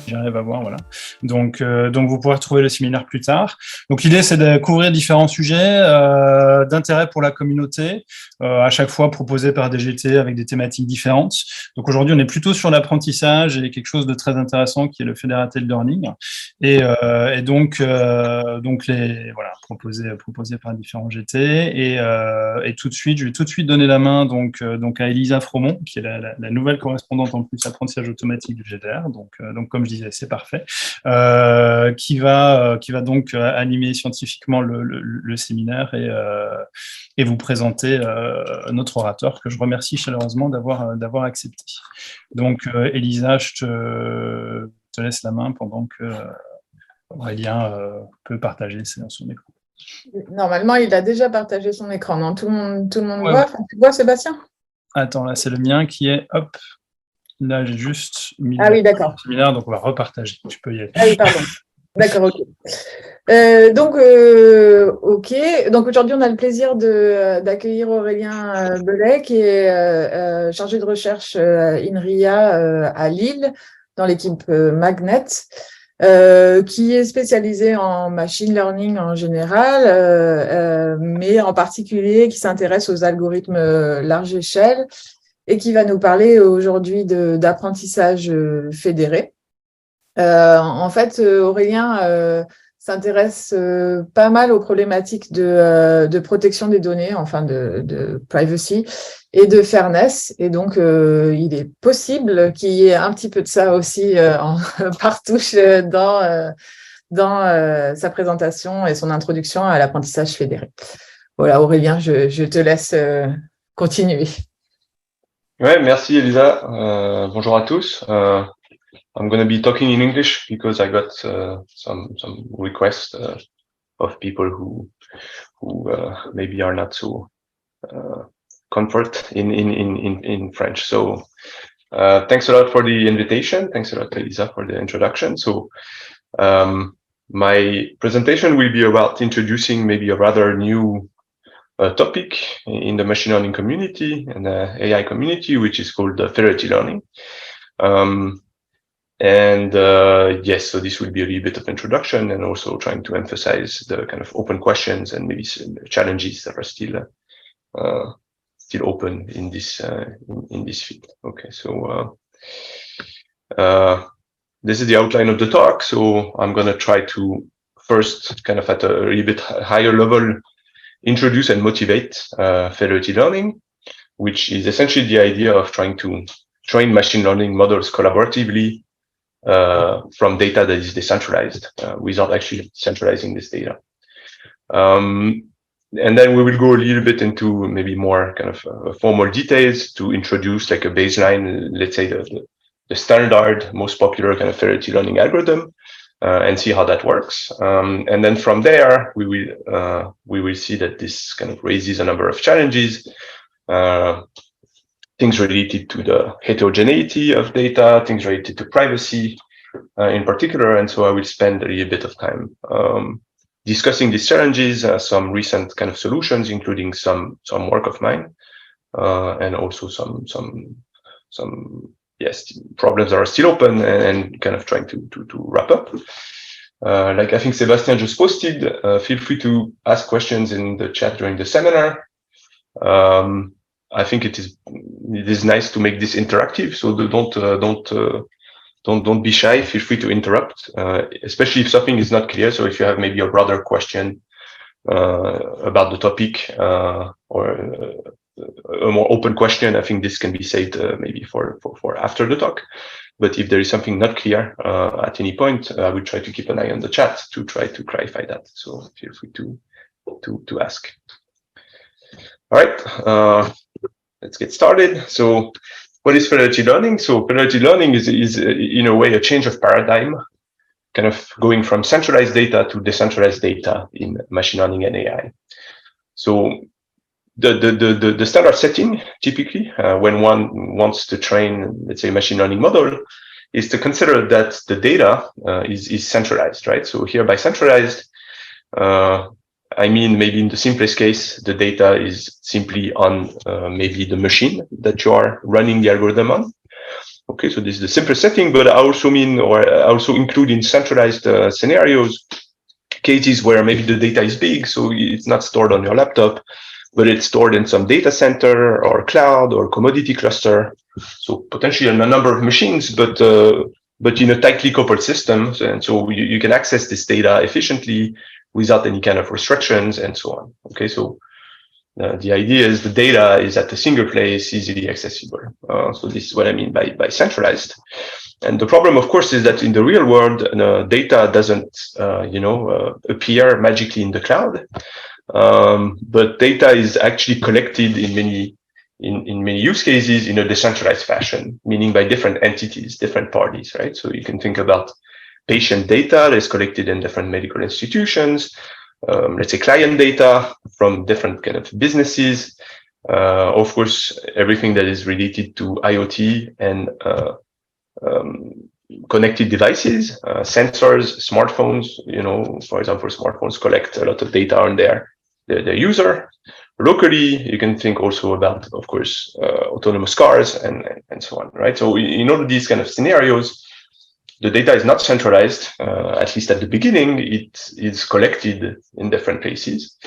j'arrive à voir, voilà. Donc vous pourrez retrouver le séminaire plus tard. Donc l'idée, c'est de couvrir différents sujets d'intérêt pour la communauté, à chaque fois proposés par des GT avec des thématiques différentes. Donc aujourd'hui, on est plutôt sur l'apprentissage et quelque chose de très intéressant qui est le Federated learning. Et donc les voilà proposés par différents GT. Et tout de suite, je vais tout de suite donner la main donc à Elisa Fromont, qui est la nouvelle correspondante en plus apprentissage automatique du GDR. Donc comme je disais, c'est parfait. Qui va donc animer scientifiquement le séminaire et vous présenter notre orateur, que je remercie chaleureusement d'avoir accepté. Donc Elisa, je te laisse la main pendant que Aurélien peut partager son écran. Normalement, il a déjà partagé son écran, non? Tout le monde Ouais, voit. ouais. Enfin, tu vois, Sébastien? Attends, là, c'est le mien qui est, hop, là, j'ai juste mis oui, d'accord. le séminaire, donc on va repartager. Tu peux y aller. Ah oui, pardon. D'accord, ok. Ok. Donc aujourd'hui, on a le plaisir d'accueillir Aurélien Bellet, qui est chargé de recherche INRIA à Lille, dans l'équipe Magnet, qui est spécialisé en machine learning en général, mais en particulier qui s'intéresse aux algorithmes large échelle et qui va nous parler aujourd'hui d'apprentissage fédéré. En fait, Aurélien s'intéresse pas mal aux problématiques de protection des données, enfin de privacy et de fairness. Et donc, il est possible qu'il y ait un petit peu de ça aussi par touche dans sa présentation et son introduction à l'apprentissage fédéré. Voilà, Aurélien, je te laisse continuer. Ouais, merci Elisa. Bonjour à tous. I'm going to be talking in English because I got some requests of people who maybe are not so comfort in French. So thanks a lot for the invitation. Thanks a lot, Elisa, for the introduction. So my presentation will be about introducing maybe a rather new topic in the machine learning community and the AI community, which is called federated learning. Yes, so this will be a little bit of introduction and also trying to emphasize the kind of open questions and maybe some challenges that are still open in this field. Okay, so this is the outline of the talk. So I'm going to try to first kind of at a little bit higher level introduce and motivate federated learning, which is essentially the idea of trying to train machine learning models collaboratively from data that is decentralized without actually centralizing this data. And then we will go a little bit into maybe more kind of formal details to introduce like a baseline, let's say the standard, most popular kind of federated learning algorithm, and see how that works. And then from there, we will see that this kind of raises a number of challenges, things related to the heterogeneity of data, things related to privacy in particular. And so I will spend a little bit of time discussing these challenges, some recent kind of solutions, including some work of mine, and also some problems that are still open, and kind of trying to wrap up. Like I think Sebastian just posted, feel free to ask questions in the chat during the seminar. I think it is nice to make this interactive, so don't be shy. Feel free to interrupt, especially if something is not clear. So if you have maybe a broader question about the topic or a more open question, I think this can be saved maybe for after the talk. But if there is something not clear at any point, I will try to keep an eye on the chat to try to clarify that. So feel free to ask. All right, let's get started. So what is federated learning? So federated learning is in a way a change of paradigm, kind of going from centralized data to decentralized data in machine learning and AI. So the standard setting, typically, when one wants to train, let's say, a machine learning model, is to consider that the data is centralized, right? So here by centralized, I mean, maybe in the simplest case, the data is simply on maybe the machine that you are running the algorithm on. Okay, so this is the simplest setting, but I also mean, or I also include in centralized scenarios, cases where maybe the data is big, so it's not stored on your laptop, but it's stored in some data center or cloud or commodity cluster. So potentially on a number of machines, but in a tightly coupled system. And so you can access this data efficiently without any kind of restrictions and so on. Okay, so the idea is the data is at a single place, easily accessible. So this is what I mean by centralized. And the problem, of course, is that in the real world, data doesn't, appear magically in the cloud. But data is actually collected in many use cases in a decentralized fashion, meaning by different entities, different parties, right? So you can think about patient data that is collected in different medical institutions, let's say client data from different kind of businesses. Of course, everything that is related to IoT and connected devices, sensors, smartphones, for example, smartphones collect a lot of data on their user. Locally, you can think also about, of course, autonomous cars and so on, right? So in all of these kind of scenarios, the data is not centralized, at least at the beginning. It is collected in different places.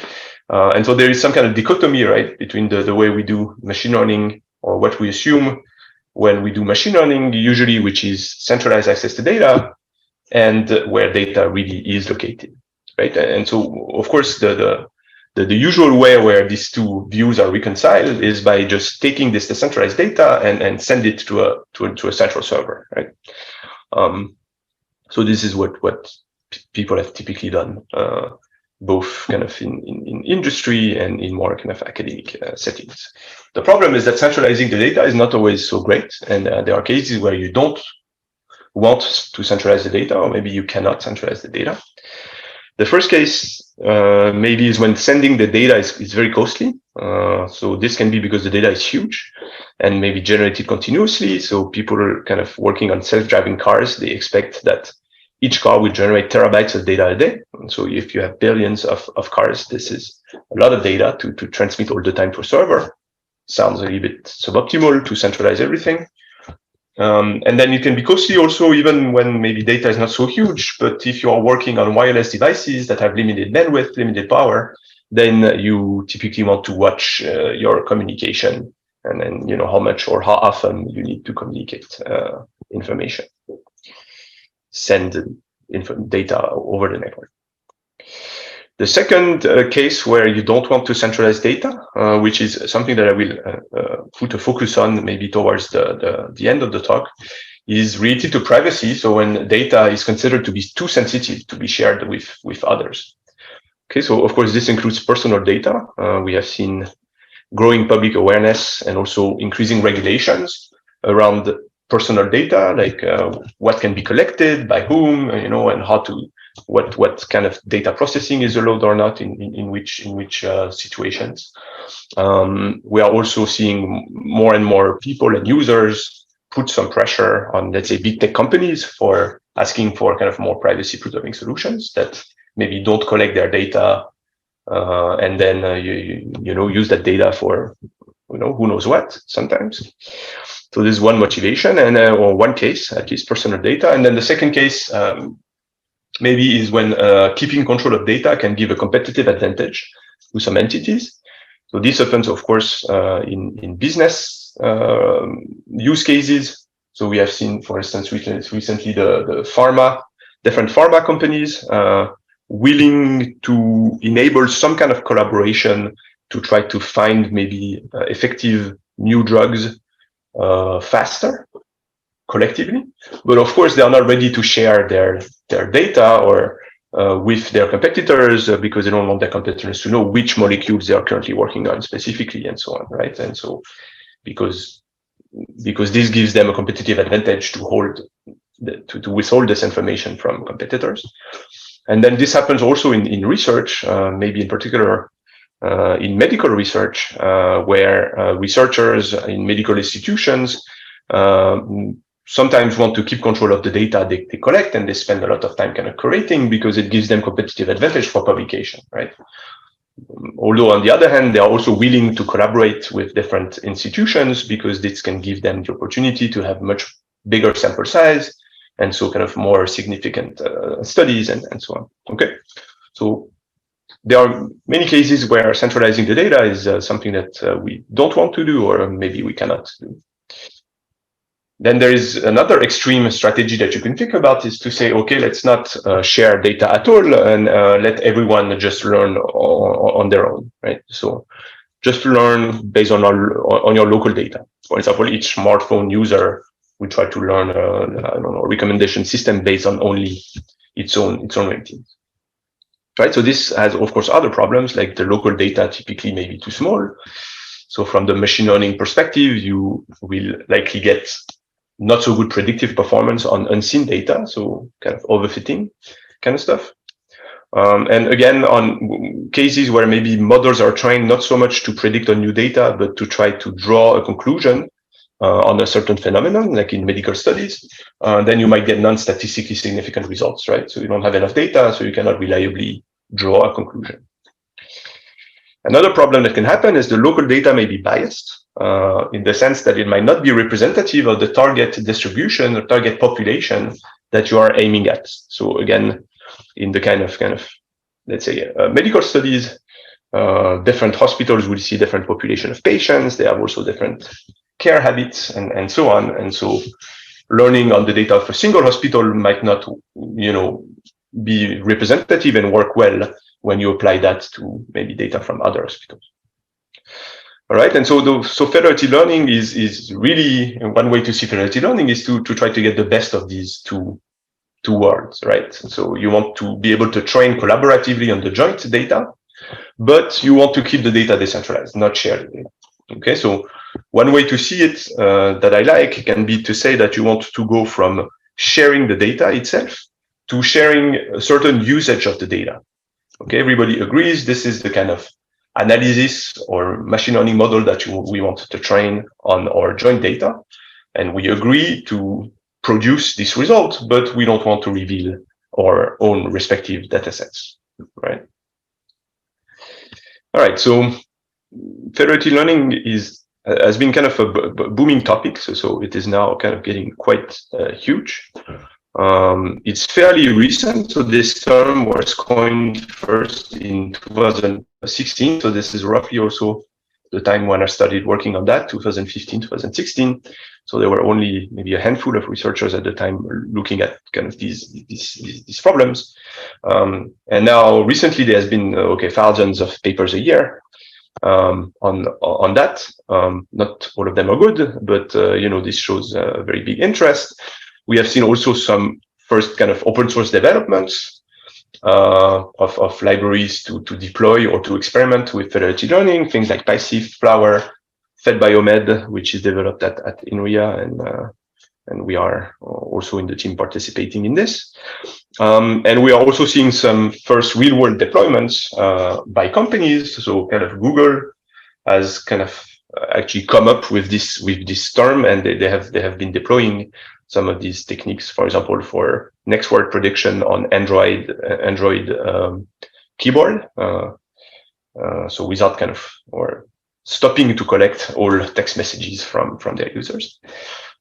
And so there is some kind of dichotomy, right, between the way we do machine learning, or what we assume when we do machine learning, usually, which is centralized access to data, and where data really is located, right? And so, of course, the usual way where these two views are reconciled is by just taking this decentralized data and send it to a central server, right? So this is what people have typically done, both kind of in industry and in more kind of academic settings. The problem is that centralizing the data is not always so great, and there are cases where you don't want to centralize the data, or maybe you cannot centralize the data. The first case maybe is when sending the data is very costly. So this can be because the data is huge and maybe generated continuously. So people are kind of working on self-driving cars. They expect that each car will generate terabytes of data a day. And so if you have billions of cars, this is a lot of data to transmit all the time to a server. Sounds a little bit suboptimal to centralize everything. And then it can be costly also, even when maybe data is not so huge. But if you are working on wireless devices that have limited bandwidth, limited power, then you typically want to watch your communication, and then how much or how often you need to communicate information, send data over the network. The second case where you don't want to centralize data, which is something that I will put a focus on maybe towards the end of the talk, is related to privacy. So when data is considered to be too sensitive to be shared with others. Okay, so of course this includes personal data. We have seen growing public awareness and also increasing regulations around personal data, like what can be collected by whom, and how to what kind of data processing is allowed or not in which situations. We are also seeing more and more people and users put some pressure on, let's say, big tech companies for asking for kind of more privacy preserving solutions that maybe don't collect their data and then use that data for who knows what sometimes. So this is one motivation, and or one case, at least personal data. And then the second case maybe is when keeping control of data can give a competitive advantage to some entities. So this happens, of course, in business use cases. So we have seen, for instance, recently the different pharma companies willing to enable some kind of collaboration to try to find maybe effective new drugs faster, collectively. But of course, they are not ready to share their data or with their competitors because they don't want their competitors to know which molecules they are currently working on specifically and so on, right? And so because this gives them a competitive advantage to withhold this information from competitors. And then this happens also in research, maybe in particular in medical research, where researchers in medical institutions sometimes want to keep control of the data they collect, and they spend a lot of time kind of curating because it gives them competitive advantage for publication, right? Although on the other hand, they are also willing to collaborate with different institutions because this can give them the opportunity to have much bigger sample size, and so kind of more significant studies and so on. Okay, so there are many cases where centralizing the data is something that we don't want to do, or maybe we cannot do. Then there is another extreme strategy that you can think about, is to say, okay, let's not share data at all, and let everyone just learn on their own, right? So just learn based on your local data. For example, each smartphone user will try to learn I don't know, a recommendation system based on only its own ratings. Right, so this has, of course, other problems, like the local data typically may be too small. So from the machine learning perspective, you will likely get not so good predictive performance on unseen data, so kind of overfitting kind of stuff. And again, on cases where maybe models are trained not so much to predict on new data, but to try to draw a conclusion on a certain phenomenon, like in medical studies, then you might get non-statistically significant results, right? So you don't have enough data, so you cannot reliably draw a conclusion. Another problem that can happen is the local data may be biased, in the sense that it might not be representative of the target distribution or target population that you are aiming at. So again, in the kind of let's say medical studies, different hospitals will see different population of patients. They have also different care habits and so on. And so learning on the data of a single hospital might not, be representative and work well when you apply that to maybe data from other hospitals. All right, and so federated learning is really, one way to see federated learning is to try to get the best of these two worlds, right? So you want to be able to train collaboratively on the joint data, but you want to keep the data decentralized, not share the data. Okay, so one way to see it that I like can be to say that you want to go from sharing the data itself to sharing a certain usage of the data. Okay, everybody agrees this is the kind of analysis or machine learning model that we want to train on our joint data. And we agree to produce this result, but we don't want to reveal our own respective data sets, right? All right, so federated learning has been kind of a booming topic, so it is now kind of getting quite huge. It's fairly recent, so this term was coined first in 2016, so this is roughly also the time when I started working on that, 2015, 2016. So there were only maybe a handful of researchers at the time looking at kind of these problems. And now recently there has been thousands of papers a year on that. Not all of them are good, but this shows a very big interest. We have seen also some first kind of open source developments of libraries to deploy or to experiment with federated learning, things like PySIF, Flower, FedBiomed, which is developed at INRIA, and we are also in the team participating in this. And we are also seeing some first real-world deployments by companies. So kind of Google has kind of actually come up with this term, and they have been deploying some of these techniques, for example, for next word prediction on Android keyboard. So without kind of or stopping to collect all text messages from their users.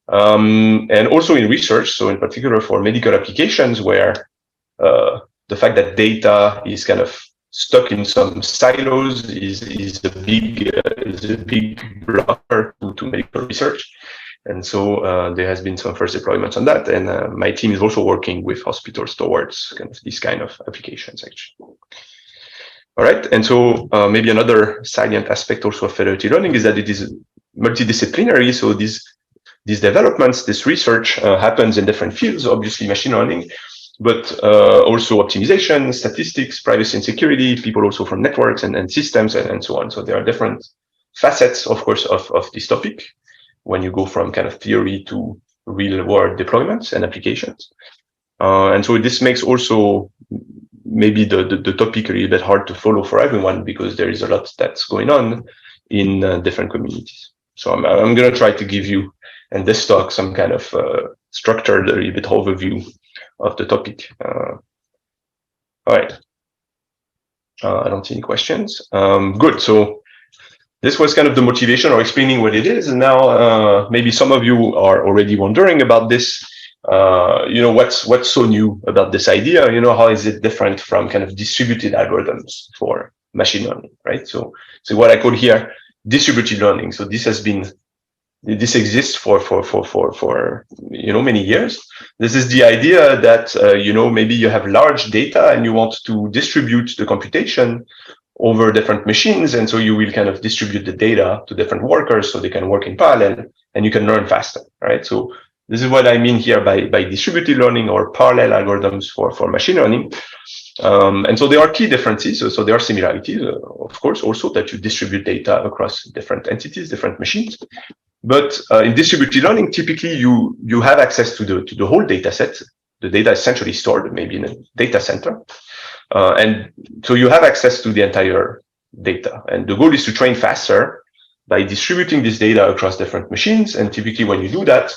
And also in research, so in particular for medical applications where the fact that data is kind of stuck in some silos is a big blocker to medical research. And so there has been some first deployments on that. And my team is also working with hospitals towards kind of these kind of applications, actually. All right. And so maybe another salient aspect also of federated learning is that it is multidisciplinary. So these developments, this research happens in different fields, obviously machine learning, but also optimization, statistics, privacy and security, people also from networks and systems and so on. So there are different facets, of course, of this topic when you go from kind of theory to real world deployments and applications. And so this makes also maybe the topic a little bit hard to follow for everyone because there is a lot that's going on in different communities. So I'm going to try to give you in this talk some kind of structured a little bit overview of the topic. All right. I don't see any questions. Good. So this was kind of the motivation or explaining what it is. And now maybe some of you are already wondering about this. What's so new about this idea? How is it different from kind of distributed algorithms for machine learning, right? So what I call here distributed learning. So this exists for many years. This is the idea that maybe you have large data and you want to distribute the computation over different machines, and so you will kind of distribute the data to different workers so they can work in parallel and you can learn faster, right? So this is what I mean here by distributed learning or parallel algorithms for machine learning. And so there are key differences. So there are similarities, of course, also that you distribute data across different entities, different machines. But in distributed learning, typically you have access to the whole data set. The data is centrally stored, maybe in a data center. And so you have access to the entire data. And the goal is to train faster by distributing this data across different machines. And typically when you do that,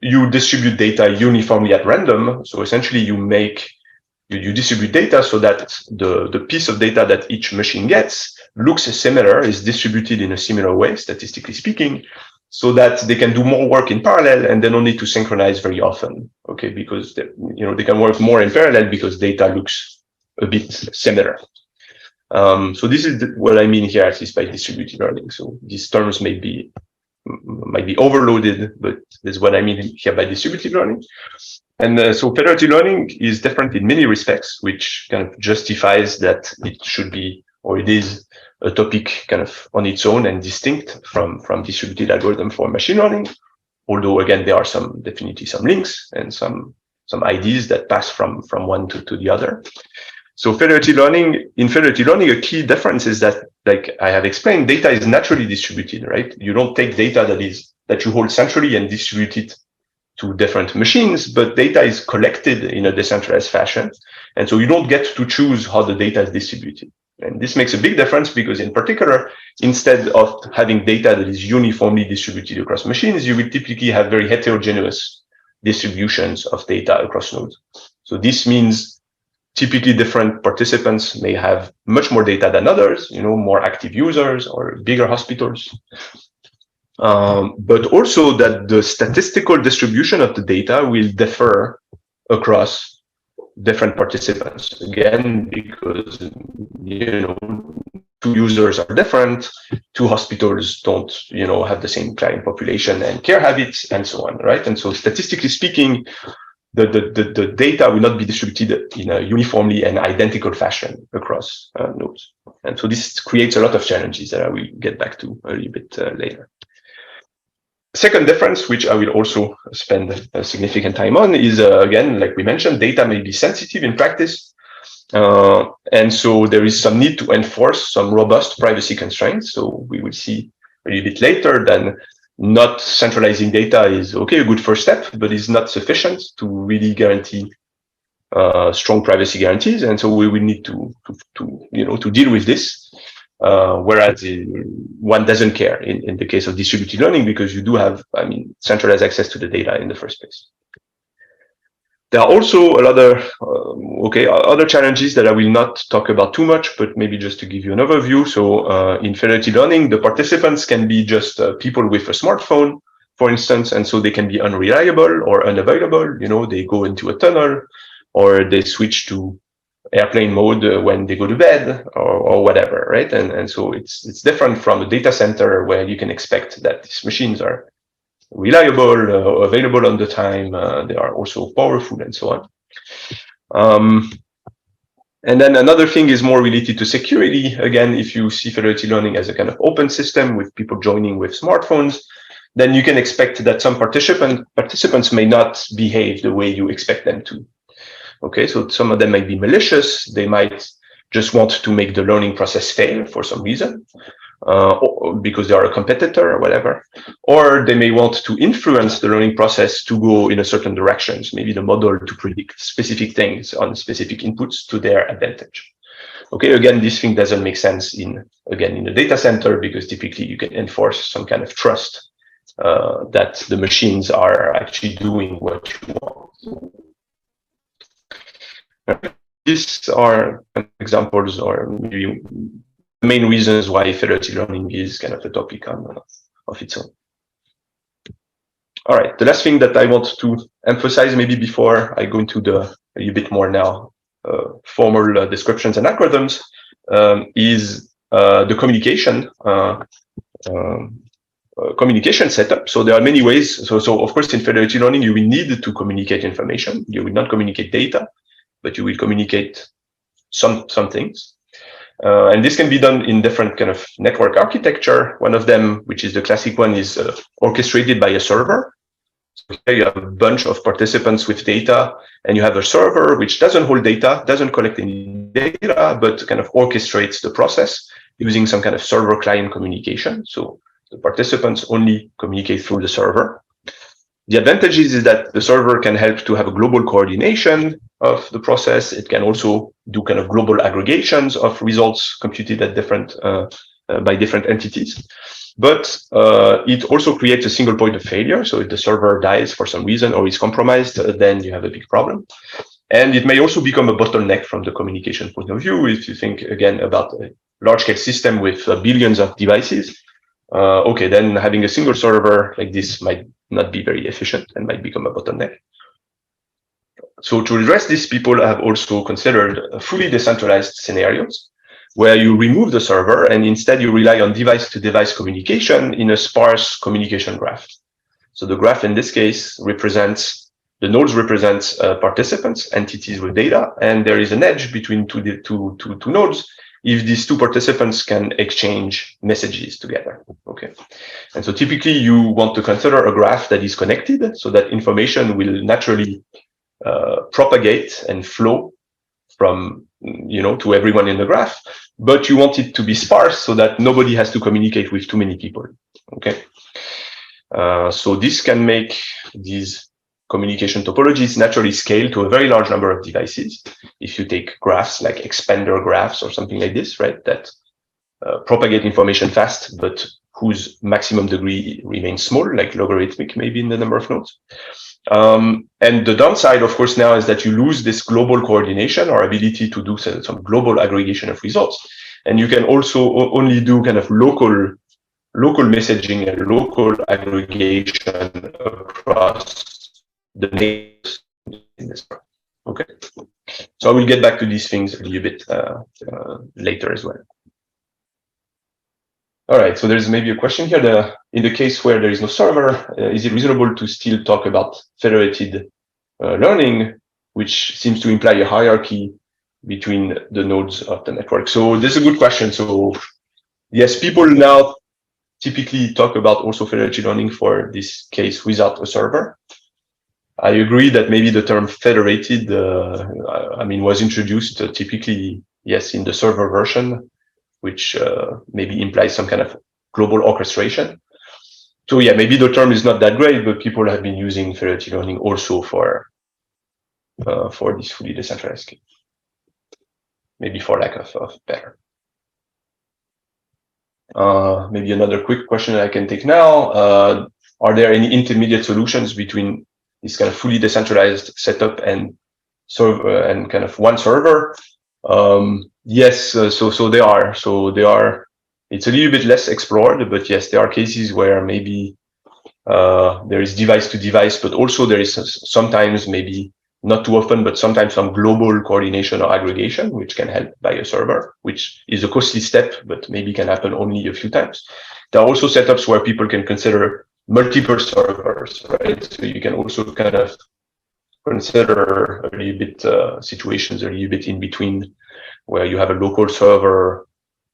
you distribute data uniformly at random. So essentially you distribute data so that the piece of data that each machine gets looks similar, is distributed in a similar way, statistically speaking, so that they can do more work in parallel and they don't need to synchronize very often, okay? Because they can work more in parallel because data looks a bit similar. So this is what I mean here, at least by distributed learning. So these terms might be overloaded, but this is what I mean here by distributed learning. And so federated learning is different in many respects, which kind of justifies that it should be, or it is, a topic kind of on its own and distinct from distributed algorithm for machine learning. Although again, there are definitely some links and some ideas that pass from one to the other. So in federated learning, a key difference is that, like I have explained, data is naturally distributed, right? You don't take data that you hold centrally and distribute it to different machines, but data is collected in a decentralized fashion. And so you don't get to choose how the data is distributed. And this makes a big difference because in particular, instead of having data that is uniformly distributed across machines, you will typically have very heterogeneous distributions of data across nodes. So this means typically different participants may have much more data than others, more active users or bigger hospitals. But also that the statistical distribution of the data will differ across different participants. Again, because, two users are different, two hospitals don't, have the same client population and care habits and so on, right? And so statistically speaking, the data will not be distributed in a uniformly and identical fashion across nodes. And so this creates a lot of challenges that I will get back to a little bit later. Second difference, which I will also spend a significant time on, is again, like we mentioned, data may be sensitive in practice. And so there is some need to enforce some robust privacy constraints. So we will see a little bit later that not centralizing data is a good first step, but is not sufficient to really guarantee strong privacy guarantees. And so we will need to deal with this. Whereas one doesn't care in the case of distributed learning because you do have, centralized access to the data in the first place. There are also a lot of other challenges that I will not talk about too much, but maybe just to give you an overview. So in federated learning, the participants can be just people with a smartphone, for instance, and so they can be unreliable or unavailable. They go into a tunnel or they switch to airplane mode when they go to bed or whatever, right? And so it's different from a data center where you can expect that these machines are reliable, available on the time, they are also powerful and so on. And then another thing is more related to security. Again, if you see federated learning as a kind of open system with people joining with smartphones, then you can expect that some participants may not behave the way you expect them to. Okay, so some of them might be malicious. They might just want to make the learning process fail for some reason, or because they are a competitor or whatever. Or they may want to influence the learning process to go in a certain directions, maybe the model to predict specific things on specific inputs to their advantage. Okay, again, this thing doesn't make sense in the data center because typically you can enforce some kind of trust that the machines are actually doing what you want. These are examples or maybe main reasons why federated learning is kind of a topic of its own. All right, the last thing that I want to emphasize maybe before I go into a little bit more now formal descriptions and algorithms is the communication setup. So there are many ways. So of course in federated learning you will need to communicate information. You will not communicate data, but you will communicate some things. And this can be done in different kind of network architecture. One of them, which is the classic one, is orchestrated by a server. So here you have a bunch of participants with data, and you have a server which doesn't hold data, doesn't collect any data, but kind of orchestrates the process using some kind of server-client communication. So the participants only communicate through the server. The advantage is that the server can help to have a global coordination of the process. It can also do kind of global aggregations of results computed at by different entities. But it also creates a single point of failure. So if the server dies for some reason or is compromised, then you have a big problem. And it may also become a bottleneck from the communication point of view. If you think again about a large-scale system with billions of devices, okay, then having a single server like this might not be very efficient and might become a bottleneck. So to address this, people have also considered fully decentralized scenarios where you remove the server and instead you rely on device-to-device communication in a sparse communication graph. So the graph in this case represents, the nodes represents participants, entities with data, and there is an edge between two nodes if these two participants can exchange messages together. Okay. And so typically you want to consider a graph that is connected so that information will naturally propagate and flow from, to everyone in the graph, but you want it to be sparse so that nobody has to communicate with too many people. Okay. So this can make these communication topologies naturally scale to a very large number of devices. If you take graphs like expander graphs or something like this, right, that propagate information fast, but whose maximum degree remains small, like logarithmic maybe in the number of nodes. And the downside, of course, now is that you lose this global coordination or ability to do some global aggregation of results. And you can also only do kind of local messaging and local aggregation across the names in this part. Okay. So I will get back to these things a little bit later as well. All right, so there's maybe a question here. In the case where there is no server, is it reasonable to still talk about federated learning, which seems to imply a hierarchy between the nodes of the network? So this is a good question. So yes, people now typically talk about also federated learning for this case without a server. I agree that maybe the term federated, was introduced typically, yes, in the server version, which maybe implies some kind of global orchestration. So yeah, maybe the term is not that great, but people have been using federated learning also for this fully decentralized case. Maybe for lack of better. Maybe another quick question that I can take now. Are there any intermediate solutions between this kind of fully decentralized setup and kind of one server? Yes, so they are. It's a little bit less explored, but yes, there are cases where maybe there is device to device, but also there is sometimes, maybe not too often, but sometimes some global coordination or aggregation, which can help by a server, which is a costly step, but maybe can happen only a few times. There are also setups where people can consider multiple servers, right? So you can also kind of consider a little bit situations a little bit in between, where you have a local server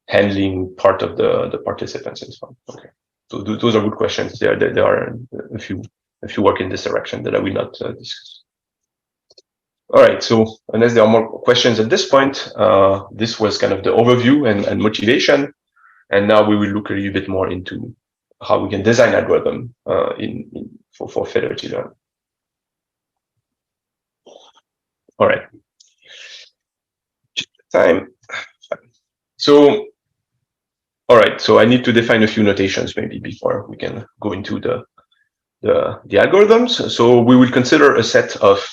handling part of the participants and so on. Okay, so those are good questions. There are a few work in this direction that I will not discuss. All right, so unless there are more questions at this point, this was kind of the overview and motivation, and now we will look a little bit more into how we can design algorithm for federated learning. All right. Time. So, all right. So I need to define a few notations maybe before we can go into the algorithms. So we will consider a set of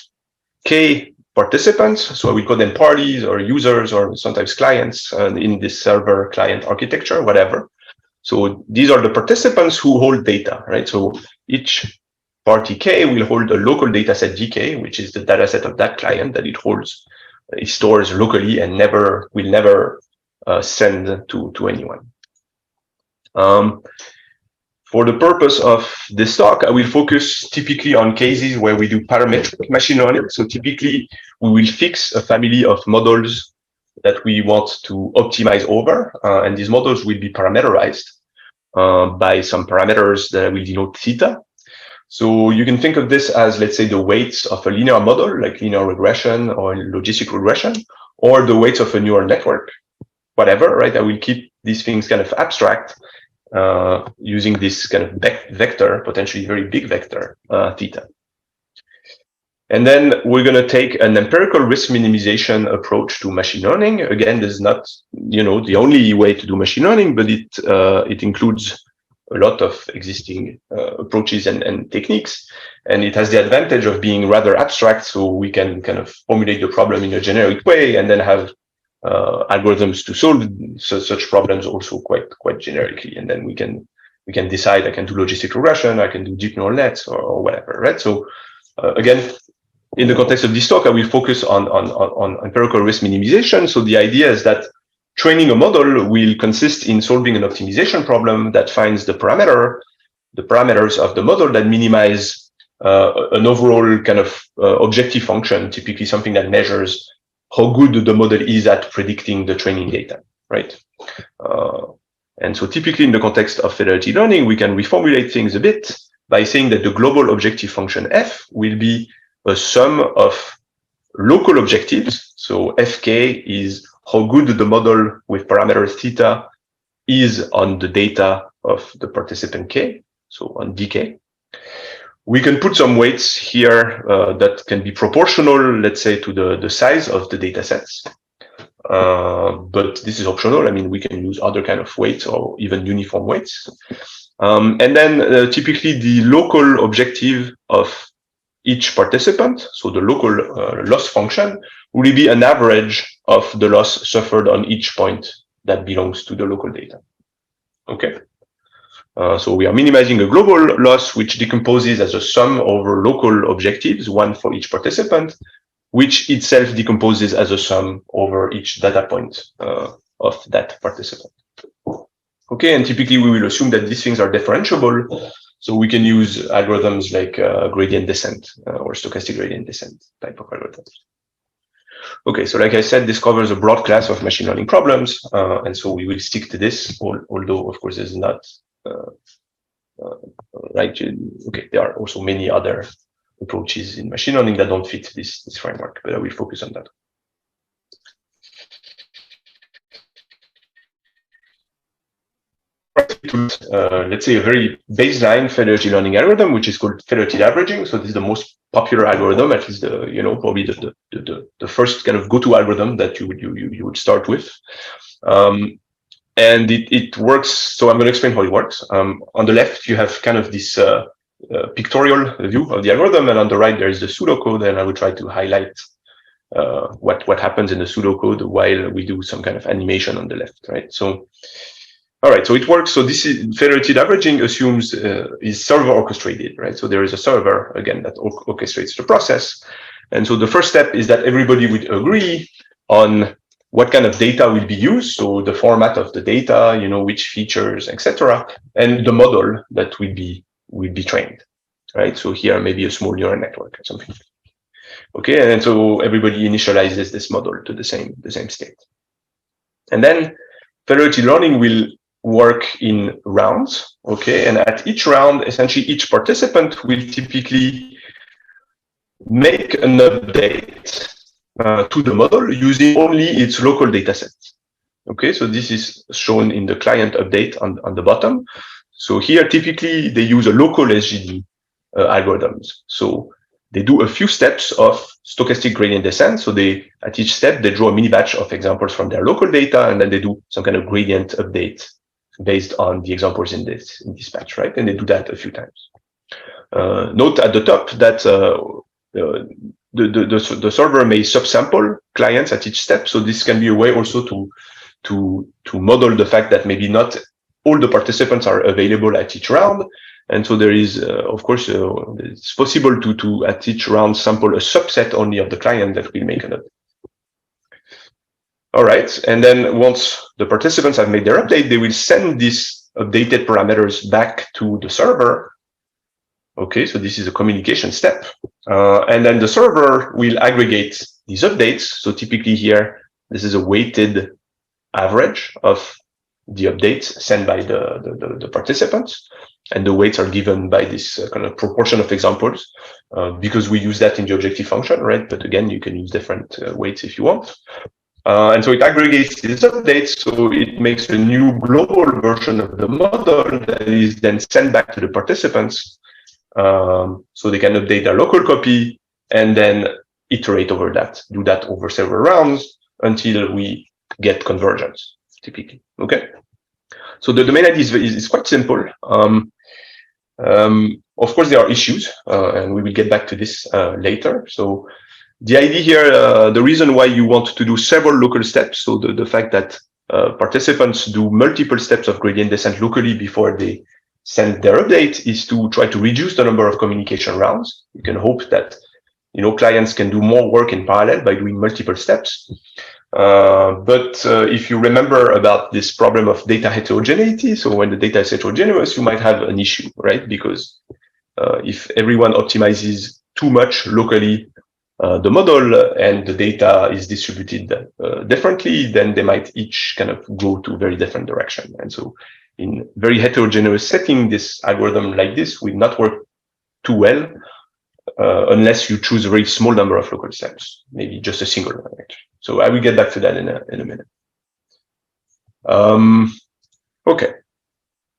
k participants. So we call them parties or users or sometimes clients in this server client architecture, whatever. So these are the participants who hold data, right? So each party K will hold a local data set GK, which is the data set of that client that it holds, it stores locally and will never send to anyone. For the purpose of this talk, I will focus typically on cases where we do parametric machine learning. So typically, we will fix a family of models that we want to optimize over, and these models will be parameterized by some parameters that I will denote theta. So you can think of this as, let's say, the weights of a linear model, like linear regression or logistic regression, or the weights of a neural network, whatever, right? I will keep these things kind of abstract using this kind of vector, potentially very big vector, theta. And then we're going to take an empirical risk minimization approach to machine learning. Again, this is not, the only way to do machine learning, but it includes a lot of existing approaches and techniques. And it has the advantage of being rather abstract, so we can kind of formulate the problem in a generic way and then have algorithms to solve such problems also quite generically. And then we can decide, I can do logistic regression, I can do deep neural nets or whatever, right? So again, in the context of this talk, I will focus on empirical risk minimization. So the idea is that training a model will consist in solving an optimization problem that finds the parameters of the model that minimize an overall kind of objective function, typically something that measures how good the model is at predicting the training data, right? And so typically in the context of federated learning, we can reformulate things a bit by saying that the global objective function f will be a sum of local objectives. So fk is how good the model with parameter theta is on the data of the participant k, so on dk. We can put some weights here that can be proportional, let's say, to the size of the data sets. But this is optional. I mean, we can use other kind of weights or even uniform weights. And then typically the local objective of each participant, so the local loss function, will be an average of the loss suffered on each point that belongs to the local data. Okay. So we are minimizing a global loss, which decomposes as a sum over local objectives, one for each participant, which itself decomposes as a sum over each data point of that participant. Okay, and typically we will assume that these things are differentiable. So we can use algorithms like gradient descent or stochastic gradient descent type of algorithms. Okay, so like I said, this covers a broad class of machine learning problems. And so we will stick to this, although of course there's not right. Okay, there are also many other approaches in machine learning that don't fit this framework, but I will focus on that. Let's say a very baseline federated learning algorithm, which is called federated averaging. So this is the most popular algorithm, at least the probably the first kind of go-to algorithm that you would start with. And it works. So I'm going to explain how it works. On the left, you have kind of this pictorial view of the algorithm, and on the right there is the pseudocode. And I will try to highlight what happens in the pseudocode while we do some kind of animation on the left, right? So, all right. So it works. So this is federated averaging assumes is server orchestrated, right? So there is a server again that orchestrates the process, and so the first step is that everybody would agree on what kind of data will be used, so the format of the data, which features, etc., and the model that will be trained, right? So here maybe a small neural network or something. Okay, and so everybody initializes this model to the same state, and then federated learning will work in rounds. Okay, and at each round, essentially each participant will typically make an update to the model using only its local data set. Okay, so this is shown in the client update on the bottom. So here, typically, they use a local SGD algorithms. So they do a few steps of stochastic gradient descent. So at each step, they draw a mini batch of examples from their local data, and then they do some kind of gradient update based on the examples in this batch, right? And they do that a few times. Note at the top that the server may subsample clients at each step. So this can be a way also to model the fact that maybe not all the participants are available at each round. And so there is, of course, it's possible to at each round sample a subset only of the client that will make an update. All right, and then once the participants have made their update, they will send these updated parameters back to the server. Okay, so this is a communication step. And then the server will aggregate these updates. So typically here, this is a weighted average of the updates sent by the participants. And the weights are given by this kind of proportion of examples, because we use that in the objective function, right? But again, you can use different weights if you want. And so it aggregates these updates, so it makes a new global version of the model that is then sent back to the participants, so they can update their local copy and then iterate over that, do that over several rounds until we get convergence, typically. Okay. So the main idea is quite simple. Of course, there are issues, and we will get back to this later. So the idea here, the reason why you want to do several local steps, so the fact that participants do multiple steps of gradient descent locally before they send their update, is to try to reduce the number of communication rounds. You can hope that clients can do more work in parallel by doing multiple steps. But if you remember about this problem of data heterogeneity, so when the data is heterogeneous, you might have an issue, right? Because if everyone optimizes too much locally the model and the data is distributed differently, then they might each kind of go to very different direction. And so in very heterogeneous setting, this algorithm like this will not work too well unless you choose a very small number of local steps, maybe just a single one, actually. So I will get back to that in a minute. Okay.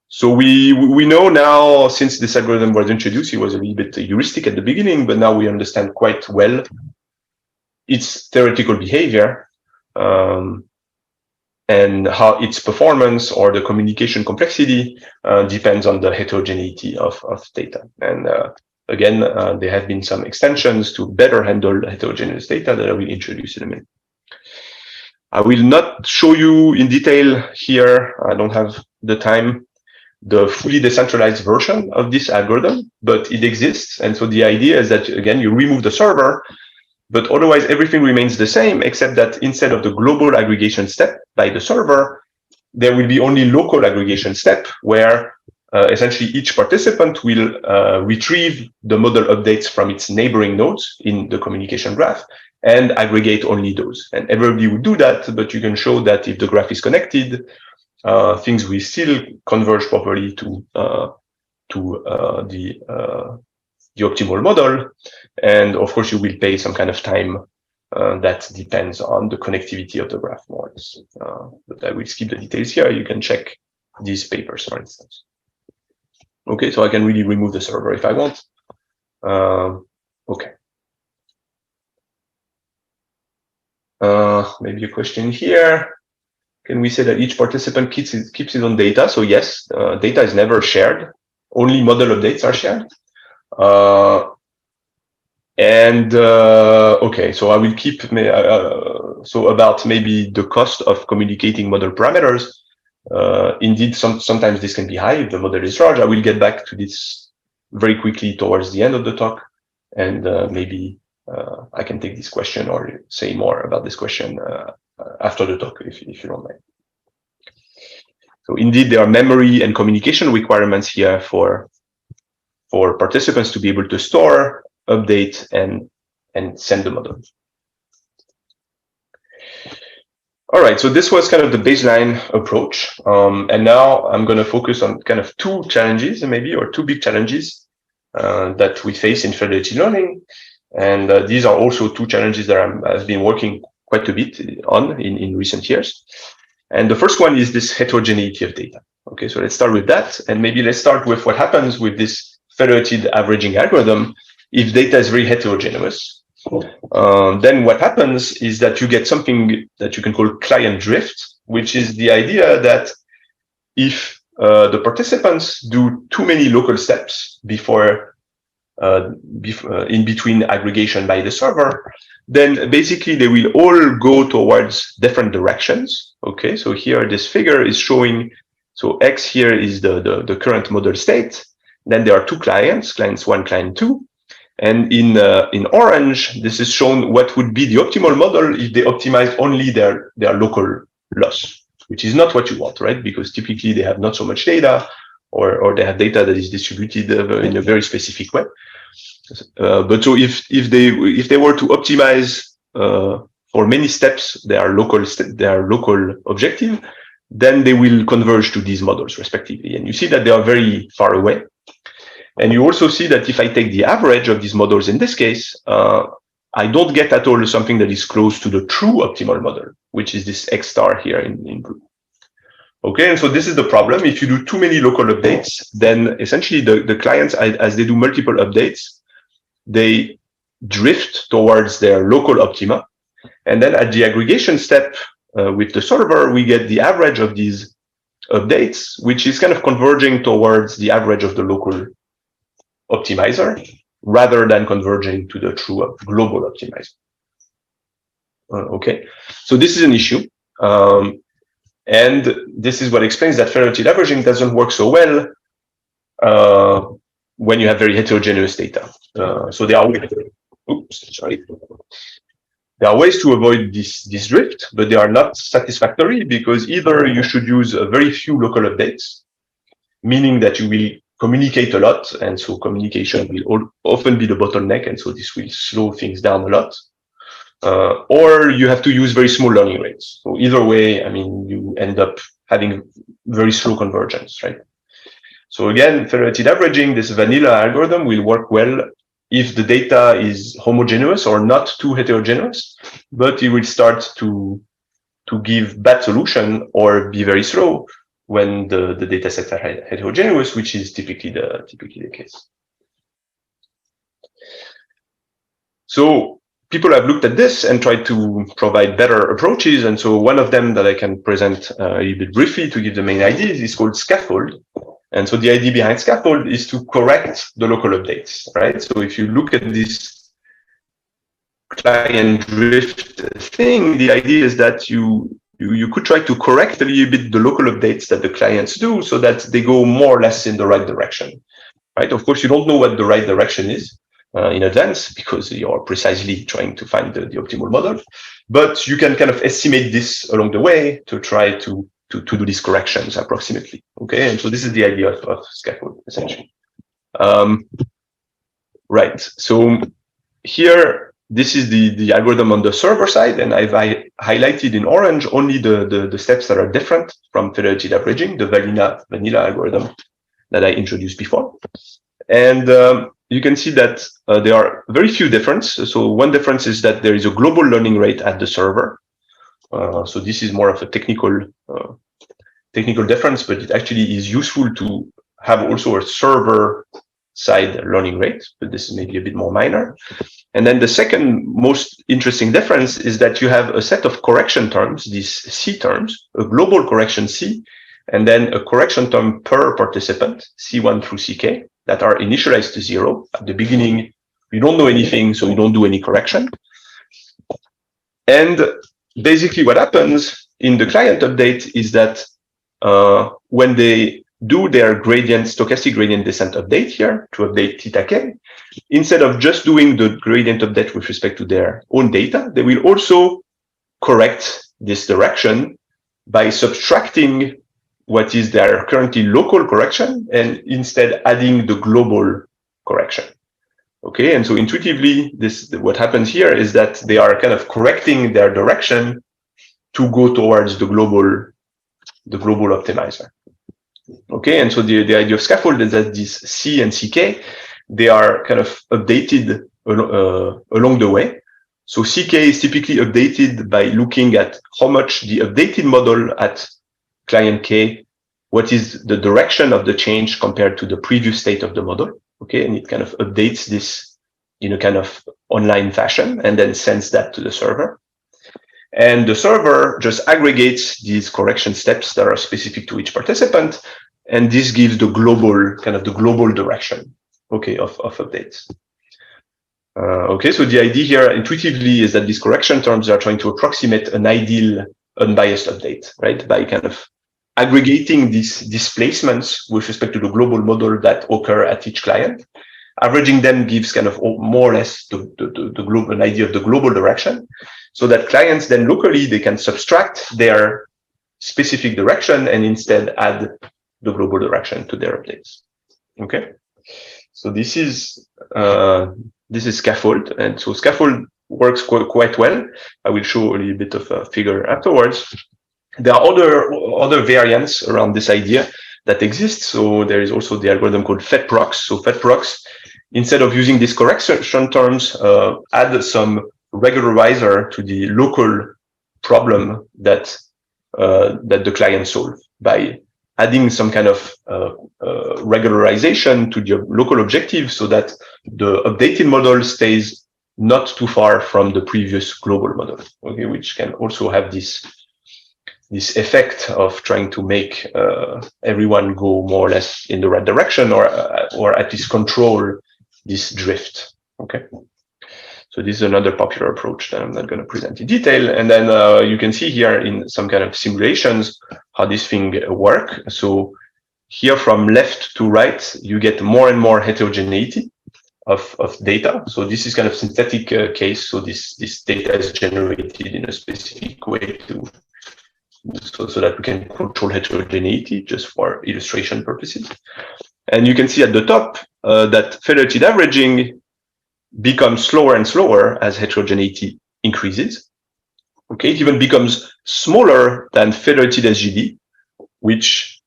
So we know now, since this algorithm was introduced, it was a little bit heuristic at the beginning, but now we understand quite well its theoretical behavior and how its performance or the communication complexity depends on the heterogeneity of data. And again, there have been some extensions to better handle heterogeneous data that I will introduce in a minute. I will not show you in detail here, I don't have the time, the fully decentralized version of this algorithm, but it exists. And so the idea is that, again, you remove the server, but otherwise everything remains the same, except that instead of the global aggregation step by the server, there will be only local aggregation step where essentially each participant will retrieve the model updates from its neighboring nodes in the communication graph and aggregate only those. And everybody would do that, but you can show that if the graph is connected, things will still converge properly to the optimal model. And of course, you will pay some kind of time that depends on the connectivity of the graph more or less. But I will skip the details here. You can check these papers, for instance. Okay, so I can really remove the server if I want. Okay. Maybe a question here. Can we say that each participant keeps its own data? So yes, data is never shared. Only model updates are shared. Okay, so I will keep, so about maybe the cost of communicating model parameters. Indeed, sometimes this can be high if the model is large. I will get back to this very quickly towards the end of the talk. And maybe I can take this question or say more about this question after the talk, if you don't mind. So indeed, there are memory and communication requirements here for participants to be able to store, update, and send the model. All right, so this was kind of the baseline approach. And now I'm going to focus on kind of two challenges, maybe, or two big challenges that we face in federated learning. And these are also two challenges that I've been working quite a bit on in recent years. And the first one is this heterogeneity of data. Okay, so let's start with that. And maybe let's start with what happens with this federated averaging algorithm if data is very heterogeneous. Then what happens is that you get something that you can call client drift, which is the idea that if the participants do too many local steps before in between aggregation by the server, then basically they will all go towards different directions. Okay, so here this figure is showing, so X here is the current model state. Then there are two clients, clients 1, client 2. And in orange, this is shown what would be the optimal model if they optimize only their local loss, which is not what you want, right? Because typically they have not so much data, or they have data that is distributed in a very specific way. But so if they were to optimize for many steps their local objective, then they will converge to these models respectively. And you see that they are very far away. And you also see that if I take the average of these models in this case, I don't get at all something that is close to the true optimal model, which is this X star here in blue. Okay, and so this is the problem. If you do too many local updates, then essentially the clients, as they do multiple updates, they drift towards their local optima. And then at the aggregation step with the server, we get the average of these updates, which is kind of converging towards the average of the local optimizer, rather than converging to the true global optimizer. Okay, so this is an issue. And this is what explains that federated averaging doesn't work so well when you have very heterogeneous data. So there are ways to avoid this drift, but they are not satisfactory, because either you should use very few local updates, meaning that you will communicate a lot, and so communication will often be the bottleneck, and so this will slow things down a lot. Or you have to use very small learning rates. So either way, I mean, you end up having very slow convergence, right? So again, federated averaging, this vanilla algorithm, will work well if the data is homogeneous or not too heterogeneous, but it will start to give bad solution or be very slow when the data sets are heterogeneous, which is typically the case. So people have looked at this and tried to provide better approaches. And so one of them that I can present a little bit briefly to give the main ideas is called scaffold. And so the idea behind scaffold is to correct the local updates, right? So if you look at this client drift thing, the idea is that you could try to correct a little bit the local updates that the clients do so that they go more or less in the right direction, right? Of course, you don't know what the right direction is in advance, because you're precisely trying to find the optimal model, but you can kind of estimate this along the way to try to do these corrections approximately. Okay, and so this is the idea of scaffold essentially. Right, so here, this is the algorithm on the server side, and I've highlighted in orange only the steps that are different from federated averaging, the vanilla algorithm that I introduced before. And you can see that there are very few differences. So one difference is that there is a global learning rate at the server. So this is more of a technical difference, but it actually is useful to have also a server side learning rate, but this is maybe a bit more minor. And then the second most interesting difference is that you have a set of correction terms, these C terms, a global correction C, and then a correction term per participant, C1 through CK, that are initialized to 0. At the beginning, you don't know anything, so you don't do any correction. And basically what happens in the client update is that when they do their stochastic gradient descent update here to update theta k, instead of just doing the gradient update with respect to their own data, they will also correct this direction by subtracting what is their currently local correction and instead adding the global correction. Okay, and so intuitively, what happens here is that they are kind of correcting their direction to go towards the global optimizer. Okay, and so the idea of scaffold is that these C and CK, they are kind of updated along the way. So CK is typically updated by looking at how much the updated model at client K, what is the direction of the change compared to the previous state of the model. Okay, and it kind of updates this in a kind of online fashion and then sends that to the server. And the server just aggregates these correction steps that are specific to each participant, and this gives the global direction. okay, of updates. Okay, so the idea here intuitively is that these correction terms are trying to approximate an ideal unbiased update, right? By kind of aggregating these displacements with respect to the global model that occur at each client. Averaging them gives kind of more or less the global, an idea of the global direction, so that clients then locally, they can subtract their specific direction and instead add the global direction to their updates. Okay, so this is scaffold, and so scaffold works quite well. I will show a little bit of a figure afterwards. There are other variants around this idea that exist. So there is also the algorithm called FedProx. So FedProx, instead of using these correction terms, add some regularizer to the local problem that the client solve by adding some kind of regularization to the local objective, so that the updated model stays not too far from the previous global model. Okay, which can also have this effect of trying to make everyone go more or less in the right direction, or at least control this drift. Okay, so this is another popular approach that I'm not going to present in detail. And then you can see here in some kind of simulations how this thing work. So here from left to right, you get more and more heterogeneity of data. So this is kind of synthetic case. So this data is generated in a specific way so that we can control heterogeneity, just for illustration purposes. And you can see at the top that federated averaging becomes slower and slower as heterogeneity increases. Okay, it even becomes smaller than federated SGD, which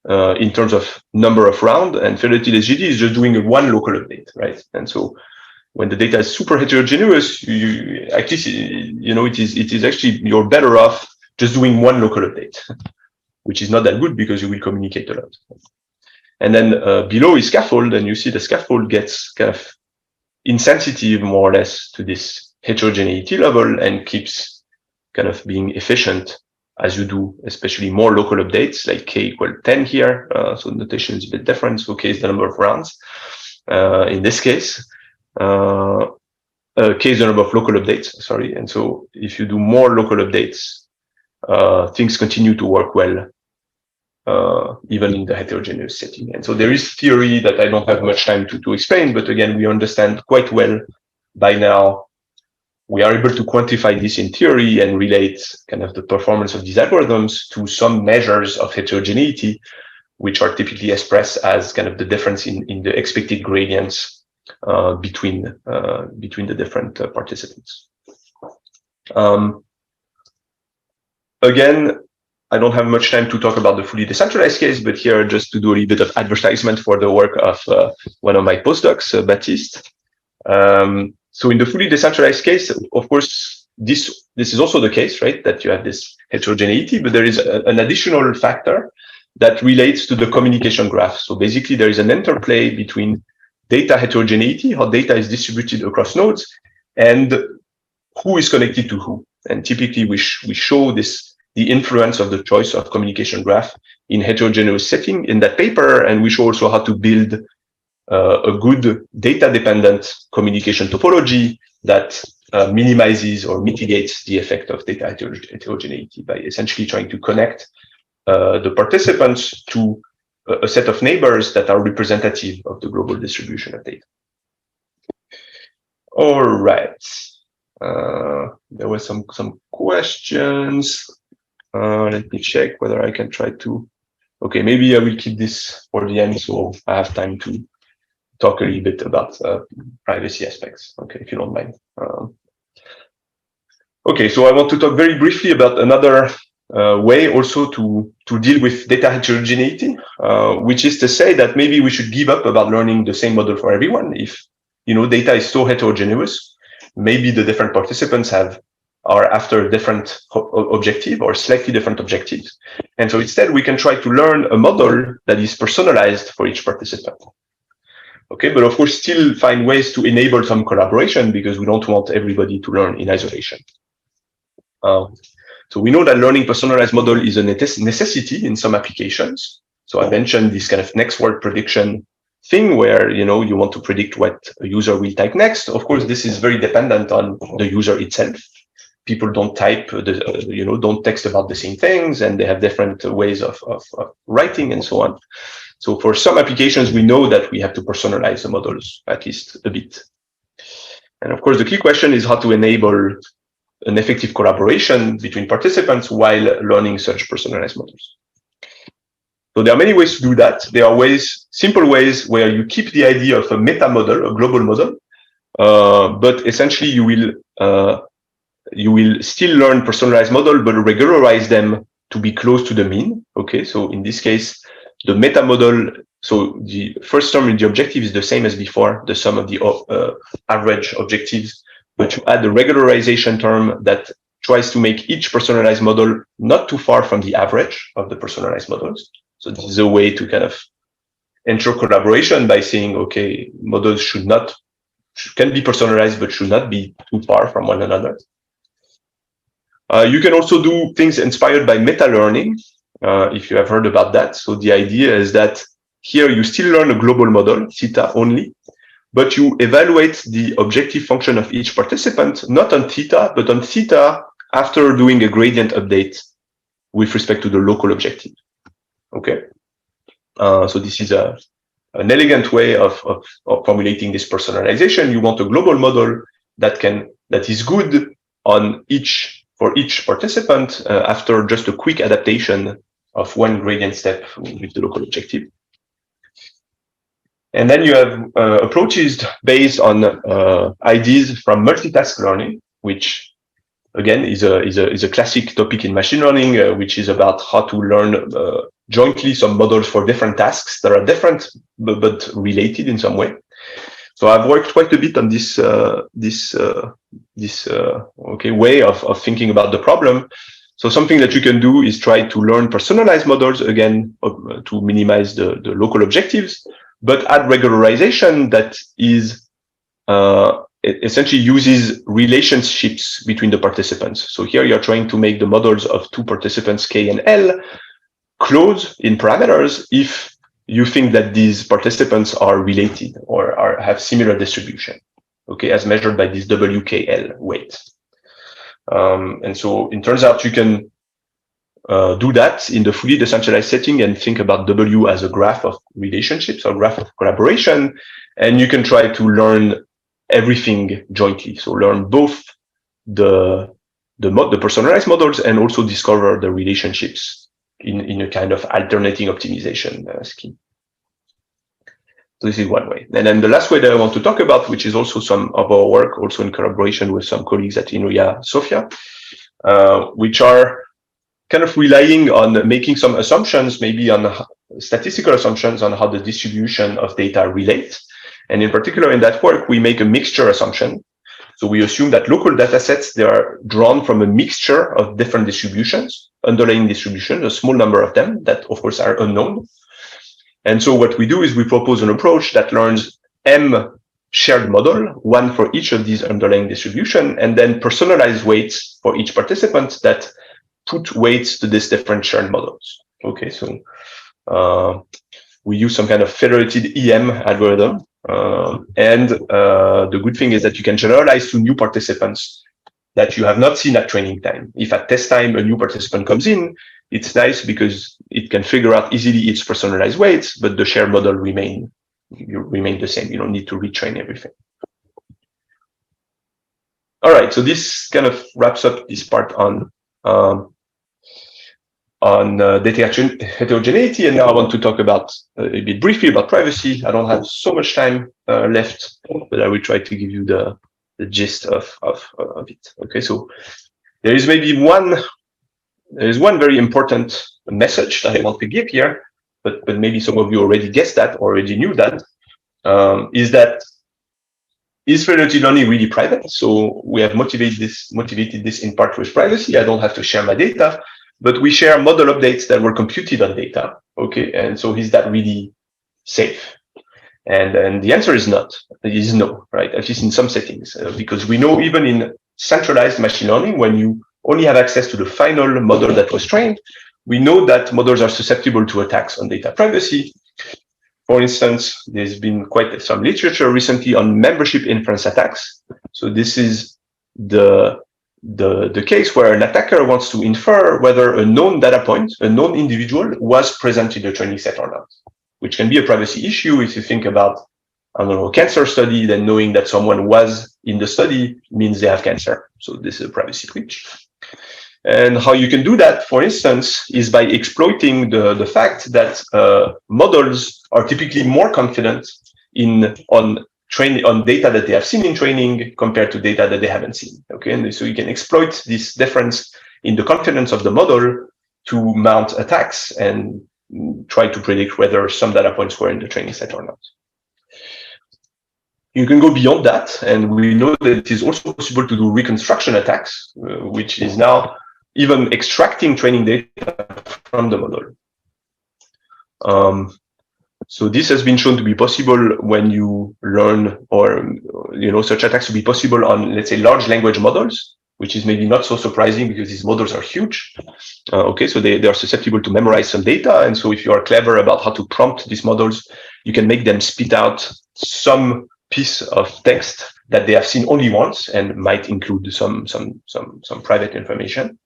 in terms of number of round, and federated SGD is just doing one local update, right? And so when the data is super heterogeneous, it is actually, you're better off just doing one local update, which is not that good because you will communicate a lot. And then below is scaffold, and you see the scaffold gets kind of insensitive more or less to this heterogeneity level and keeps kind of being efficient as you do, especially more local updates, like k equal 10 here. So the notation is a bit different. So k is the number of rounds. In this case, k is the number of local updates, sorry. And so if you do more local updates, things continue to work well, even in the heterogeneous setting. And so there is theory that I don't have much time to explain, but again, we understand quite well by now. We are able to quantify this in theory and relate kind of the performance of these algorithms to some measures of heterogeneity, which are typically expressed as kind of the difference in the expected gradients between the different participants. Again, I don't have much time to talk about the fully decentralized case, but here just to do a little bit of advertisement for the work of one of my postdocs, Baptiste. So in the fully decentralized case, of course, this is also the case, right? That you have this heterogeneity, but there is an additional factor that relates to the communication graph. So basically, there is an interplay between data heterogeneity, how data is distributed across nodes, and who is connected to who. And typically, we show the influence of the choice of communication graph in heterogeneous setting in that paper, and we show also how to build a good data-dependent communication topology that minimizes or mitigates the effect of data heterogeneity by essentially trying to connect the participants to a set of neighbors that are representative of the global distribution of data. All right. There were some questions. Let me check whether I can try to. Okay, maybe I will keep this for the end, so I have time to talk a little bit about privacy aspects. Okay, if you don't mind. Okay, so I want to talk very briefly about another way also to deal with data heterogeneity, which is to say that maybe we should give up about learning the same model for everyone. If data is so heterogeneous, maybe the different participants are after a different objective or slightly different objectives. And so instead, we can try to learn a model that is personalized for each participant. Okay, but of course, still find ways to enable some collaboration because we don't want everybody to learn in isolation. So we know that learning personalized model is a necessity in some applications. So I mentioned this kind of next word prediction thing where, you know, you want to predict what a user will type next. Of course, this is very dependent on the user itself. People don't type, don't text about the same things, and they have different ways of writing and so on. So for some applications, we know that we have to personalize the models at least a bit. And of course, the key question is how to enable an effective collaboration between participants while learning such personalized models. So there are many ways to do that. There are simple ways where you keep the idea of a meta model, a global model, but essentially you will still learn personalized model, but regularize them to be close to the mean. Okay, so in this case, the meta model, so the first term in the objective is the same as before, the sum of the average objectives, but you add the regularization term that tries to make each personalized model not too far from the average of the personalized models. So this is a way to kind of ensure collaboration by saying, okay, models can be personalized, but should not be too far from one another. You can also do things inspired by meta-learning, if you have heard about that. So the idea is that here you still learn a global model, theta only, but you evaluate the objective function of each participant, not on theta, but on theta after doing a gradient update with respect to the local objective. Okay. So this is an elegant way of formulating this personalization. You want a global model that is good for each participant after just a quick adaptation of one gradient step with the local objective. And then you have approaches based on ideas from multitask learning, which again is a classic topic in machine learning, which is about how to learn jointly some models for different tasks that are different but related in some way. So I've worked quite a bit on this way of thinking about the problem. So something that you can do is try to learn personalized models again to minimize the local objectives, but add regularization that is essentially uses relationships between the participants. So here you're trying to make the models of two participants K and L close in parameters if you think that these participants are related or have similar distribution, okay, as measured by this WKL weight. And so it turns out you can do that in the fully decentralized setting and think about W as a graph of relationships or graph of collaboration, and you can try to learn everything jointly. So learn both the personalized models and also discover the relationships in a kind of alternating optimization scheme. So this is one way. And then the last way that I want to talk about, which is also some of our work, also in collaboration with some colleagues at INRIA Sofia, which are kind of relying on making some assumptions, maybe on statistical assumptions on how the distribution of data relate. And in particular, in that work, we make a mixture assumption. So we assume that local data sets, they are drawn from a mixture of different distributions, underlying distributions, a small number of them that, of course, are unknown. And so what we do is we propose an approach that learns M shared model, one for each of these underlying distribution, and then personalized weights for each participant that put weights to these different shared models. Okay, so we use some kind of federated EM algorithm. And the good thing is that you can generalize to new participants that you have not seen at training time. If at test time a new participant comes in, it's nice because it can figure out easily its personalized weights, but the shared model remain the same. You don't need to retrain everything. All right, so this kind of wraps up this part on data heterogeneity, and now I want to talk about a bit briefly about privacy. I don't have so much time left, but I will try to give you the gist of it. Okay, so there is one very important message that I want to give here, but maybe some of you already guessed that, already knew that, is federated learning really private? So we have motivated this in part with privacy. I don't have to share my data, but we share model updates that were computed on data. Okay, and so is that really safe? And the answer is not. It is no, right? At least in some settings, because we know even in centralized machine learning, when you only have access to the final model that was trained, we know that models are susceptible to attacks on data privacy. For instance, there's been quite some literature recently on membership inference attacks. So this is the case where an attacker wants to infer whether a known data point, a known individual, was present in the training set or not, which can be a privacy issue if you think about, I don't know, a cancer study, then knowing that someone was in the study means they have cancer. So this is a privacy breach. And how you can do that, for instance, is by exploiting the fact that models are typically more confident on data that they have seen in training compared to data that they haven't seen. Okay, and so you can exploit this difference in the confidence of the model to mount attacks and try to predict whether some data points were in the training set or not. You can go beyond that, and we know that it is also possible to do reconstruction attacks, which is now even extracting training data from the model. So this has been shown to be possible when you learn, or such attacks to be possible on, let's say, large language models, which is maybe not so surprising because these models are huge. Okay, so they are susceptible to memorize some data, and so if you are clever about how to prompt these models, you can make them spit out some piece of text that they have seen only once and might include some private information.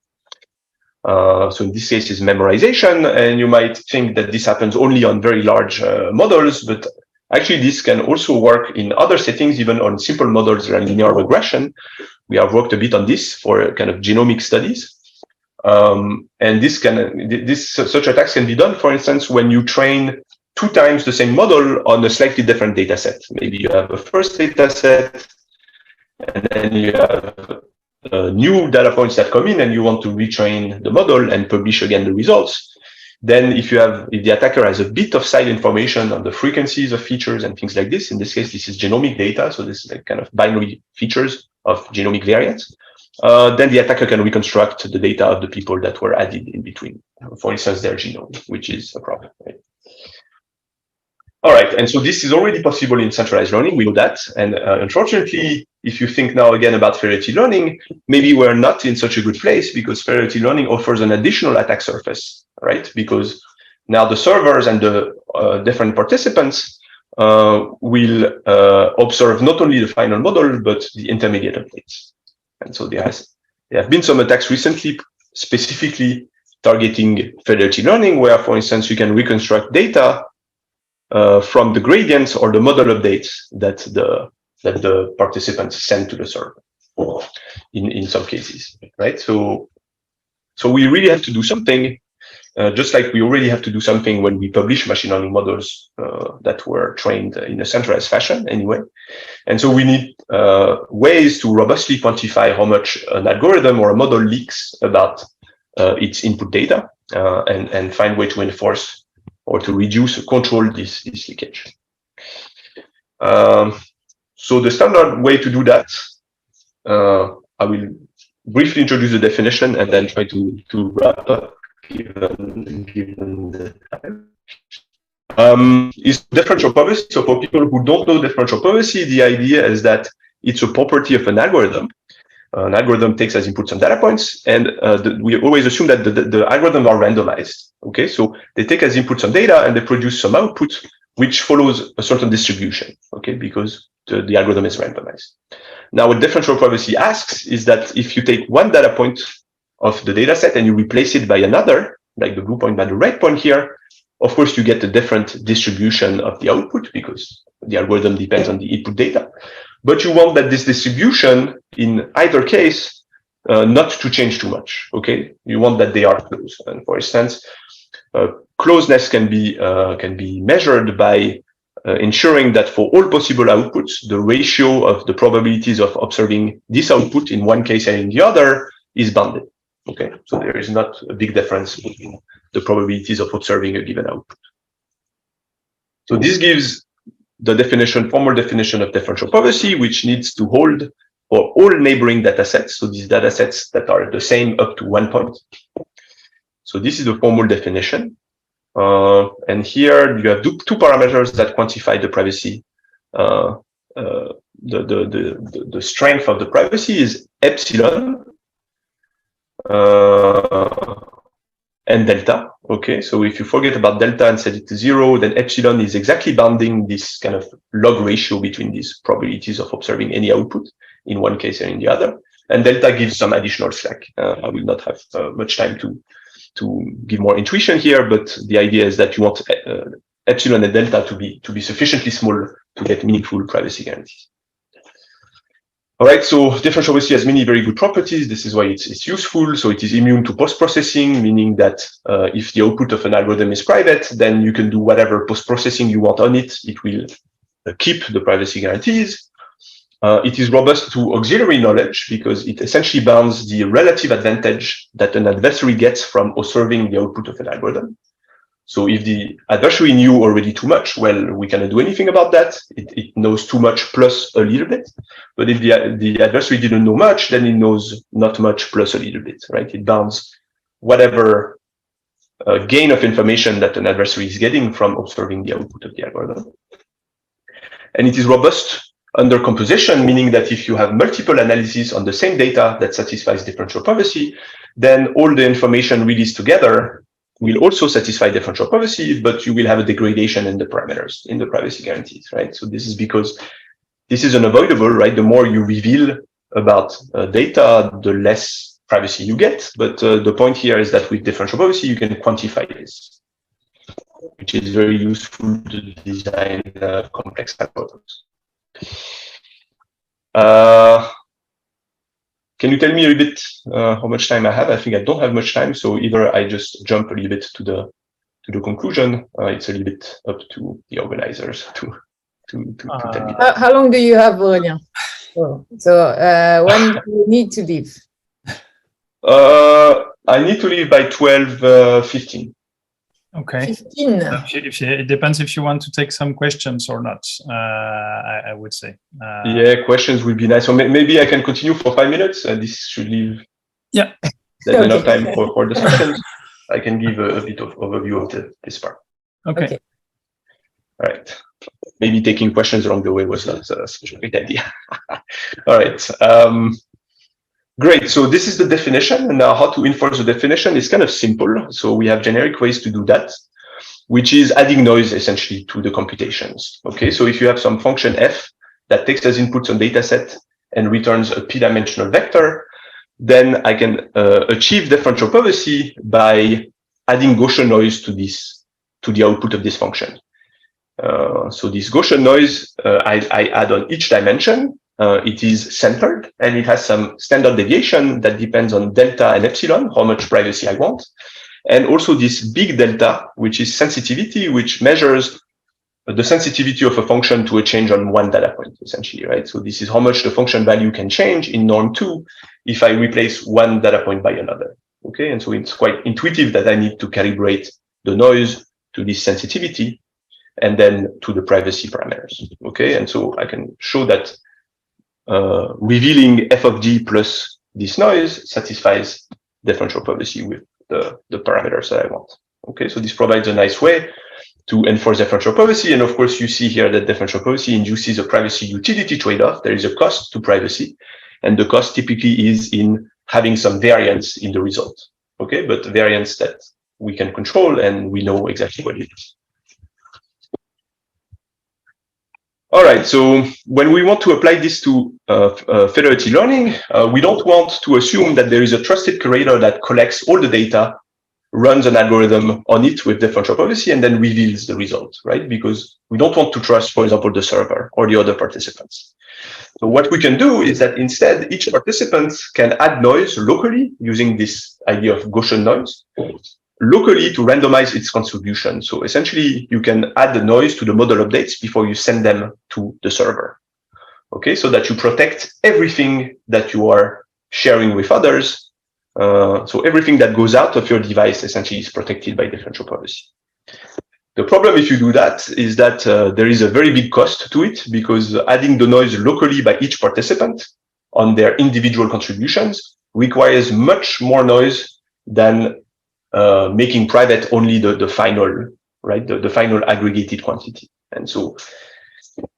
So in this case is memorization, and you might think that this happens only on very large models, but actually this can also work in other settings, even on simple models like linear regression. We have worked a bit on this for kind of genomic studies. And such attacks can be done, for instance, when you train 2 times the same model on a slightly different data set. Maybe you have a first data set, and then you have new data points that come in, and you want to retrain the model and publish again the results. Then if the attacker has a bit of side information on the frequencies of features and things like this, in this case, this is genomic data. So this is like kind of binary features of genomic variants. Then the attacker can reconstruct the data of the people that were added in between, for instance, their genome, which is a problem, right? All right, and so this is already possible in centralized learning, we know that. And unfortunately, if you think now again about federated learning, maybe we're not in such a good place because federated learning offers an additional attack surface, right? Because now the servers and the different participants will observe not only the final model, but the intermediate updates. And so there have been some attacks recently, specifically targeting federated learning, where, for instance, you can reconstruct data from the gradients or the model updates that the participants send to the server in some cases, right? So we really have to do something, just like we already have to do something when we publish machine learning models that were trained in a centralized fashion anyway. And so we need ways to robustly quantify how much an algorithm or a model leaks about its input data and find way to enforce or to reduce or control this leakage. So the standard way to do that, I will briefly introduce the definition and then try to wrap up given the time. Is differential privacy. So for people who don't know differential privacy, the idea is that it's a property of an algorithm. An algorithm takes as input some data points, and we always assume that the algorithms are randomized. Okay, so they take as input some data and they produce some output which follows a certain distribution. Okay, because the algorithm is randomized. Now, what differential privacy asks is that if you take one data point of the data set and you replace it by another, like the blue point by the red point here, of course you get a different distribution of the output because the algorithm depends on the input data. But you want that this distribution, in either case, not to change too much. Okay, you want that they are close. And for instance, closeness can be measured by ensuring that for all possible outputs, the ratio of the probabilities of observing this output in one case and in the other is bounded. Okay, so there is not a big difference between the probabilities of observing a given output. So this gives the formal definition of differential privacy, which needs to hold for all neighboring data sets. So these data sets that are the same up to 1 point. So this is the formal definition. And here you have two parameters that quantify the privacy. The strength of the privacy is epsilon. and delta. Okay, so if you forget about delta and set it to 0, then epsilon is exactly bounding this kind of log ratio between these probabilities of observing any output in one case and in the other. And delta gives some additional slack. I will not have much time to give more intuition here, but the idea is that you want epsilon and delta to be sufficiently small to get meaningful privacy guarantees. All right, so differential probability has many very good properties. This is why it's useful. So it is immune to post-processing, meaning that if the output of an algorithm is private, then you can do whatever post-processing you want on it. It will keep the privacy guarantees. It is robust to auxiliary knowledge because it essentially bounds the relative advantage that an adversary gets from observing the output of an algorithm. So if the adversary knew already too much, well, we cannot do anything about that. It knows too much plus a little bit. But if the adversary didn't know much, then it knows not much plus a little bit, right? It bounds whatever gain of information that an adversary is getting from observing the output of the algorithm. And it is robust under composition, meaning that if you have multiple analyses on the same data that satisfies differential privacy, then all the information released together will also satisfy differential privacy, but you will have a degradation in the parameters, in the privacy guarantees, right? So this is because this is unavoidable, right? The more you reveal about data, the less privacy you get. But the point here is that with differential privacy, you can quantify this, which is very useful to design complex algorithms. Can you tell me a little bit how much time I have? I think I don't have much time, so either I just jump a little bit to the conclusion. It's a little bit up to the organizers to tell me that. How long do you have, Aurélien? So when do you need to leave? I need to leave by 12:15. Okay. 15. It depends if you want to take some questions or not, I would say. Yeah, questions would be nice. So maybe I can continue for 5 minutes. This should leave enough time for discussions. I can give a bit of overview of this part. Okay. All right. Maybe taking questions along the way was not such a great idea. All right. Great. So this is the definition. And now how to enforce the definition is kind of simple. So we have generic ways to do that, which is adding noise essentially to the computations. Okay. So if you have some function f that takes as input some data set and returns a p-dimensional vector, then I can achieve differential privacy by adding Gaussian noise to the output of this function. So this Gaussian noise, I add on each dimension. It is centered and it has some standard deviation that depends on delta and epsilon, how much privacy I want. And also this big delta, which is sensitivity, which measures the sensitivity of a function to a change on one data point, essentially, right? So this is how much the function value can change in norm 2 if I replace one data point by another. Okay, and so it's quite intuitive that I need to calibrate the noise to this sensitivity and then to the privacy parameters. Okay, and so I can show that revealing f of d plus this noise satisfies differential privacy with the parameters that I want. Okay, so this provides a nice way to enforce differential privacy. And of course, you see here that differential privacy induces a privacy utility trade-off. There is a cost to privacy, and the cost typically is in having some variance in the result. Okay, but variance that we can control and we know exactly what it is. All right, so when we want to apply this to federated learning, we don't want to assume that there is a trusted curator that collects all the data, runs an algorithm on it with differential privacy, and then reveals the result, right? Because we don't want to trust, for example, the server or the other participants. So what we can do is that instead, each participant can add noise locally using this idea of Gaussian noise, locally to randomize its contribution. So essentially, you can add the noise to the model updates before you send them to the server. Okay, so that you protect everything that you are sharing with others. So everything that goes out of your device essentially is protected by differential privacy. The problem if you do that is that there is a very big cost to it, because adding the noise locally by each participant on their individual contributions requires much more noise than making private only the final, right? The final aggregated quantity. And so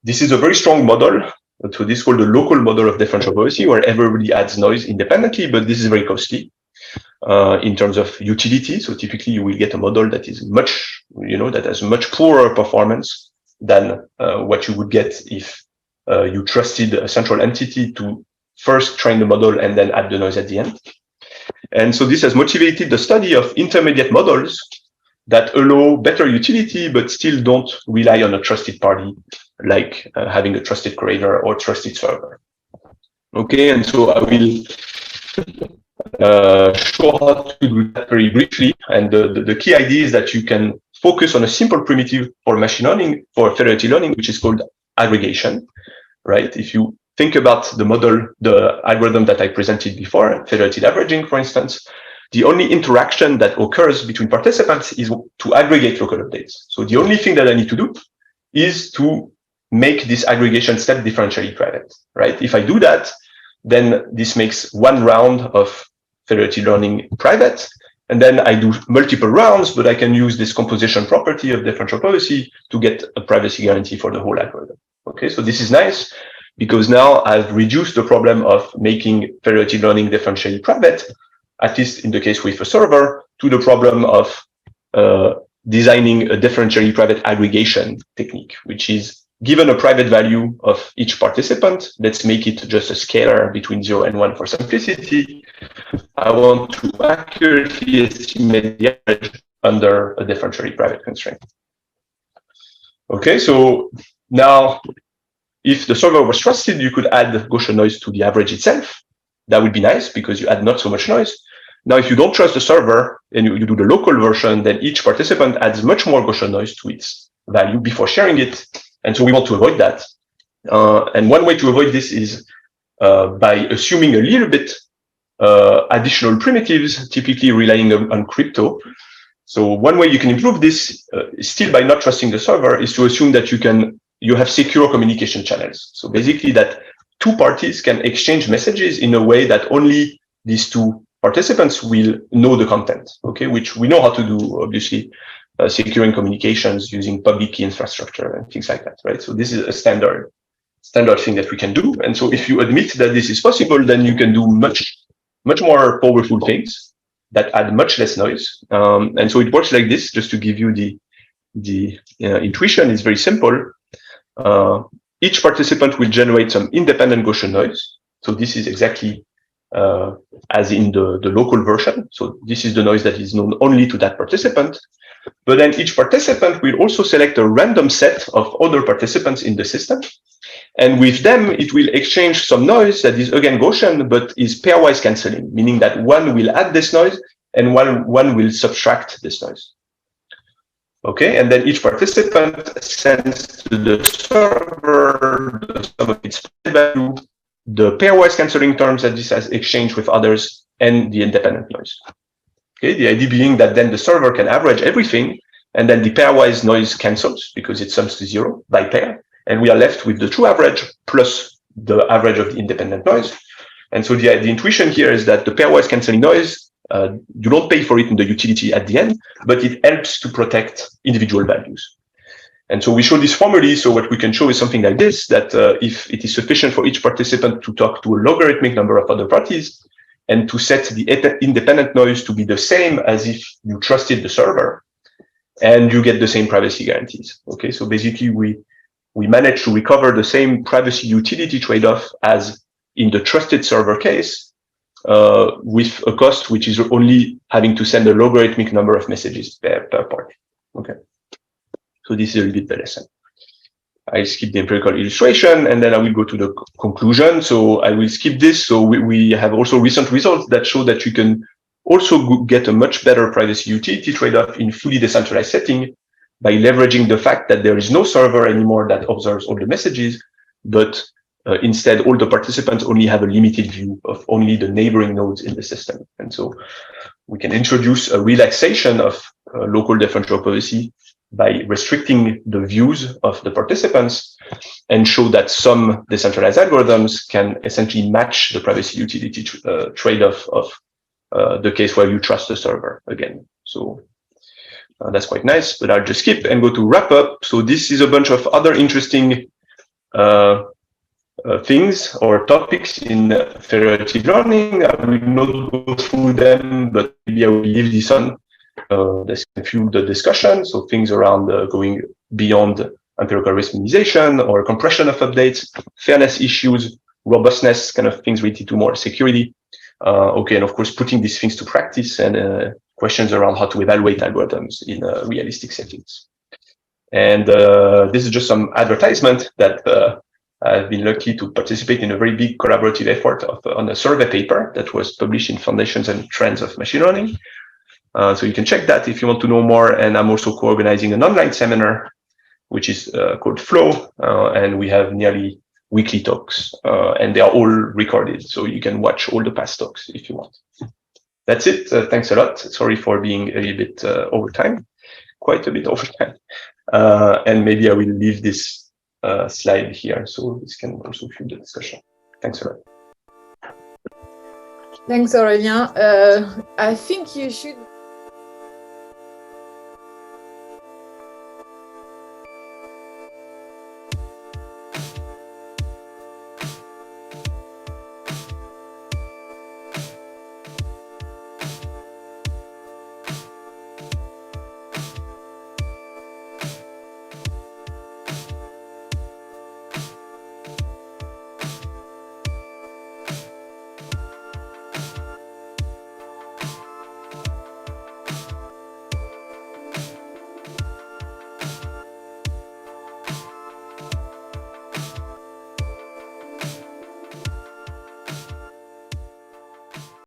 this is a very strong model. So this is called the local model of differential privacy, where everybody adds noise independently, but this is very costly. in terms of utility. So typically you will get a model that is much, that has much poorer performance than what you would get if you trusted a central entity to first train the model and then add the noise at the end. And so this has motivated the study of intermediate models that allow better utility, but still don't rely on a trusted party, like having a trusted curator or trusted server. Okay, and so I will show how to do that very briefly. And the key idea is that you can focus on a simple primitive for machine learning, for federated learning, which is called aggregation, right? If you think about the model, the algorithm that I presented before, federated averaging, for instance, the only interaction that occurs between participants is to aggregate local updates. So the only thing that I need to do is to make this aggregation step differentially private, right? If I do that, then this makes one round of federated learning private, and then I do multiple rounds, but I can use this composition property of differential privacy to get a privacy guarantee for the whole algorithm. Okay, so this is nice because now I've reduced the problem of making federated learning differentially private, at least in the case with a server, to the problem of designing a differentially private aggregation technique, which is given a private value of each participant. Let's make it just a scalar between 0 and 1 for simplicity. I want to accurately estimate the average under a differentially private constraint. Okay, so now if the server was trusted, you could add Gaussian noise to the average itself. That would be nice because you add not so much noise. Now, if you don't trust the server and you do the local version, then each participant adds much more Gaussian noise to its value before sharing it. And so we want to avoid that. And one way to avoid this is by assuming a little bit additional primitives, typically relying on crypto. So one way you can improve this, still by not trusting the server, is to assume that you have secure communication channels. So basically that two parties can exchange messages in a way that only these two participants will know the content, okay, which we know how to do, obviously, securing communications using public key infrastructure and things like that, right? So this is a standard thing that we can do. And so if you admit that this is possible, then you can do much more powerful things that add much less noise. And so it works like this, just to give you the intuition. Is very simple. Each participant will generate some independent Gaussian noise. So this is exactly as in the local version. So this is the noise that is known only to that participant. But then each participant will also select a random set of other participants in the system. And with them, it will exchange some noise that is again Gaussian, but is pairwise canceling, meaning that one will add this noise and one will subtract this noise. Okay, and then each participant sends to the server the sum of its value, the pairwise canceling terms that this has exchanged with others, and the independent noise. Okay, the idea being that then the server can average everything, and then the pairwise noise cancels because it sums to 0 by pair, and we are left with the true average plus the average of the independent noise. And so the intuition here is that the pairwise canceling noise, you don't pay for it in the utility at the end, but it helps to protect individual values. And so we show this formally. So what we can show is something like this, that if it is sufficient for each participant to talk to a logarithmic number of other parties and to set the independent noise to be the same as if you trusted the server, and you get the same privacy guarantees. Okay, so basically we manage to recover the same privacy utility trade-off as in the trusted server case, with a cost which is only having to send a logarithmic number of messages per party. Okay. So this is a little bit the lesson. I'll skip the empirical illustration and then I will go to the conclusion. So I will skip this. So we have also recent results that show that you can also get a much better privacy utility trade-off in fully decentralized setting by leveraging the fact that there is no server anymore that observes all the messages, but instead all the participants only have a limited view of only the neighboring nodes in the system. And so we can introduce a relaxation of local differential privacy by restricting the views of the participants and show that some decentralized algorithms can essentially match the privacy utility trade-off of the case where you trust the server again. So that's quite nice, but I'll just skip and go to wrap up. So this is a bunch of other interesting things or topics in federated learning. I will not go through them, but maybe I will leave this on. This can fuel the discussion. So things around going beyond empirical risk minimization or compression of updates, fairness issues, robustness, kind of things related to more security. Okay, and of course, putting these things to practice and questions around how to evaluate algorithms in realistic settings. And this is just some advertisement that I've been lucky to participate in a very big collaborative effort on a survey paper that was published in Foundations and Trends of Machine Learning. So you can check that if you want to know more. And I'm also co-organizing an online seminar, which is called Flow, and we have nearly weekly talks, and they are all recorded, so you can watch all the past talks if you want. That's it. Thanks a lot. Sorry for being a little bit over time, quite a bit over time. And maybe I will leave this slide here, so this can also fuel the discussion. Thanks a lot. Thanks, Aurélien. I think you should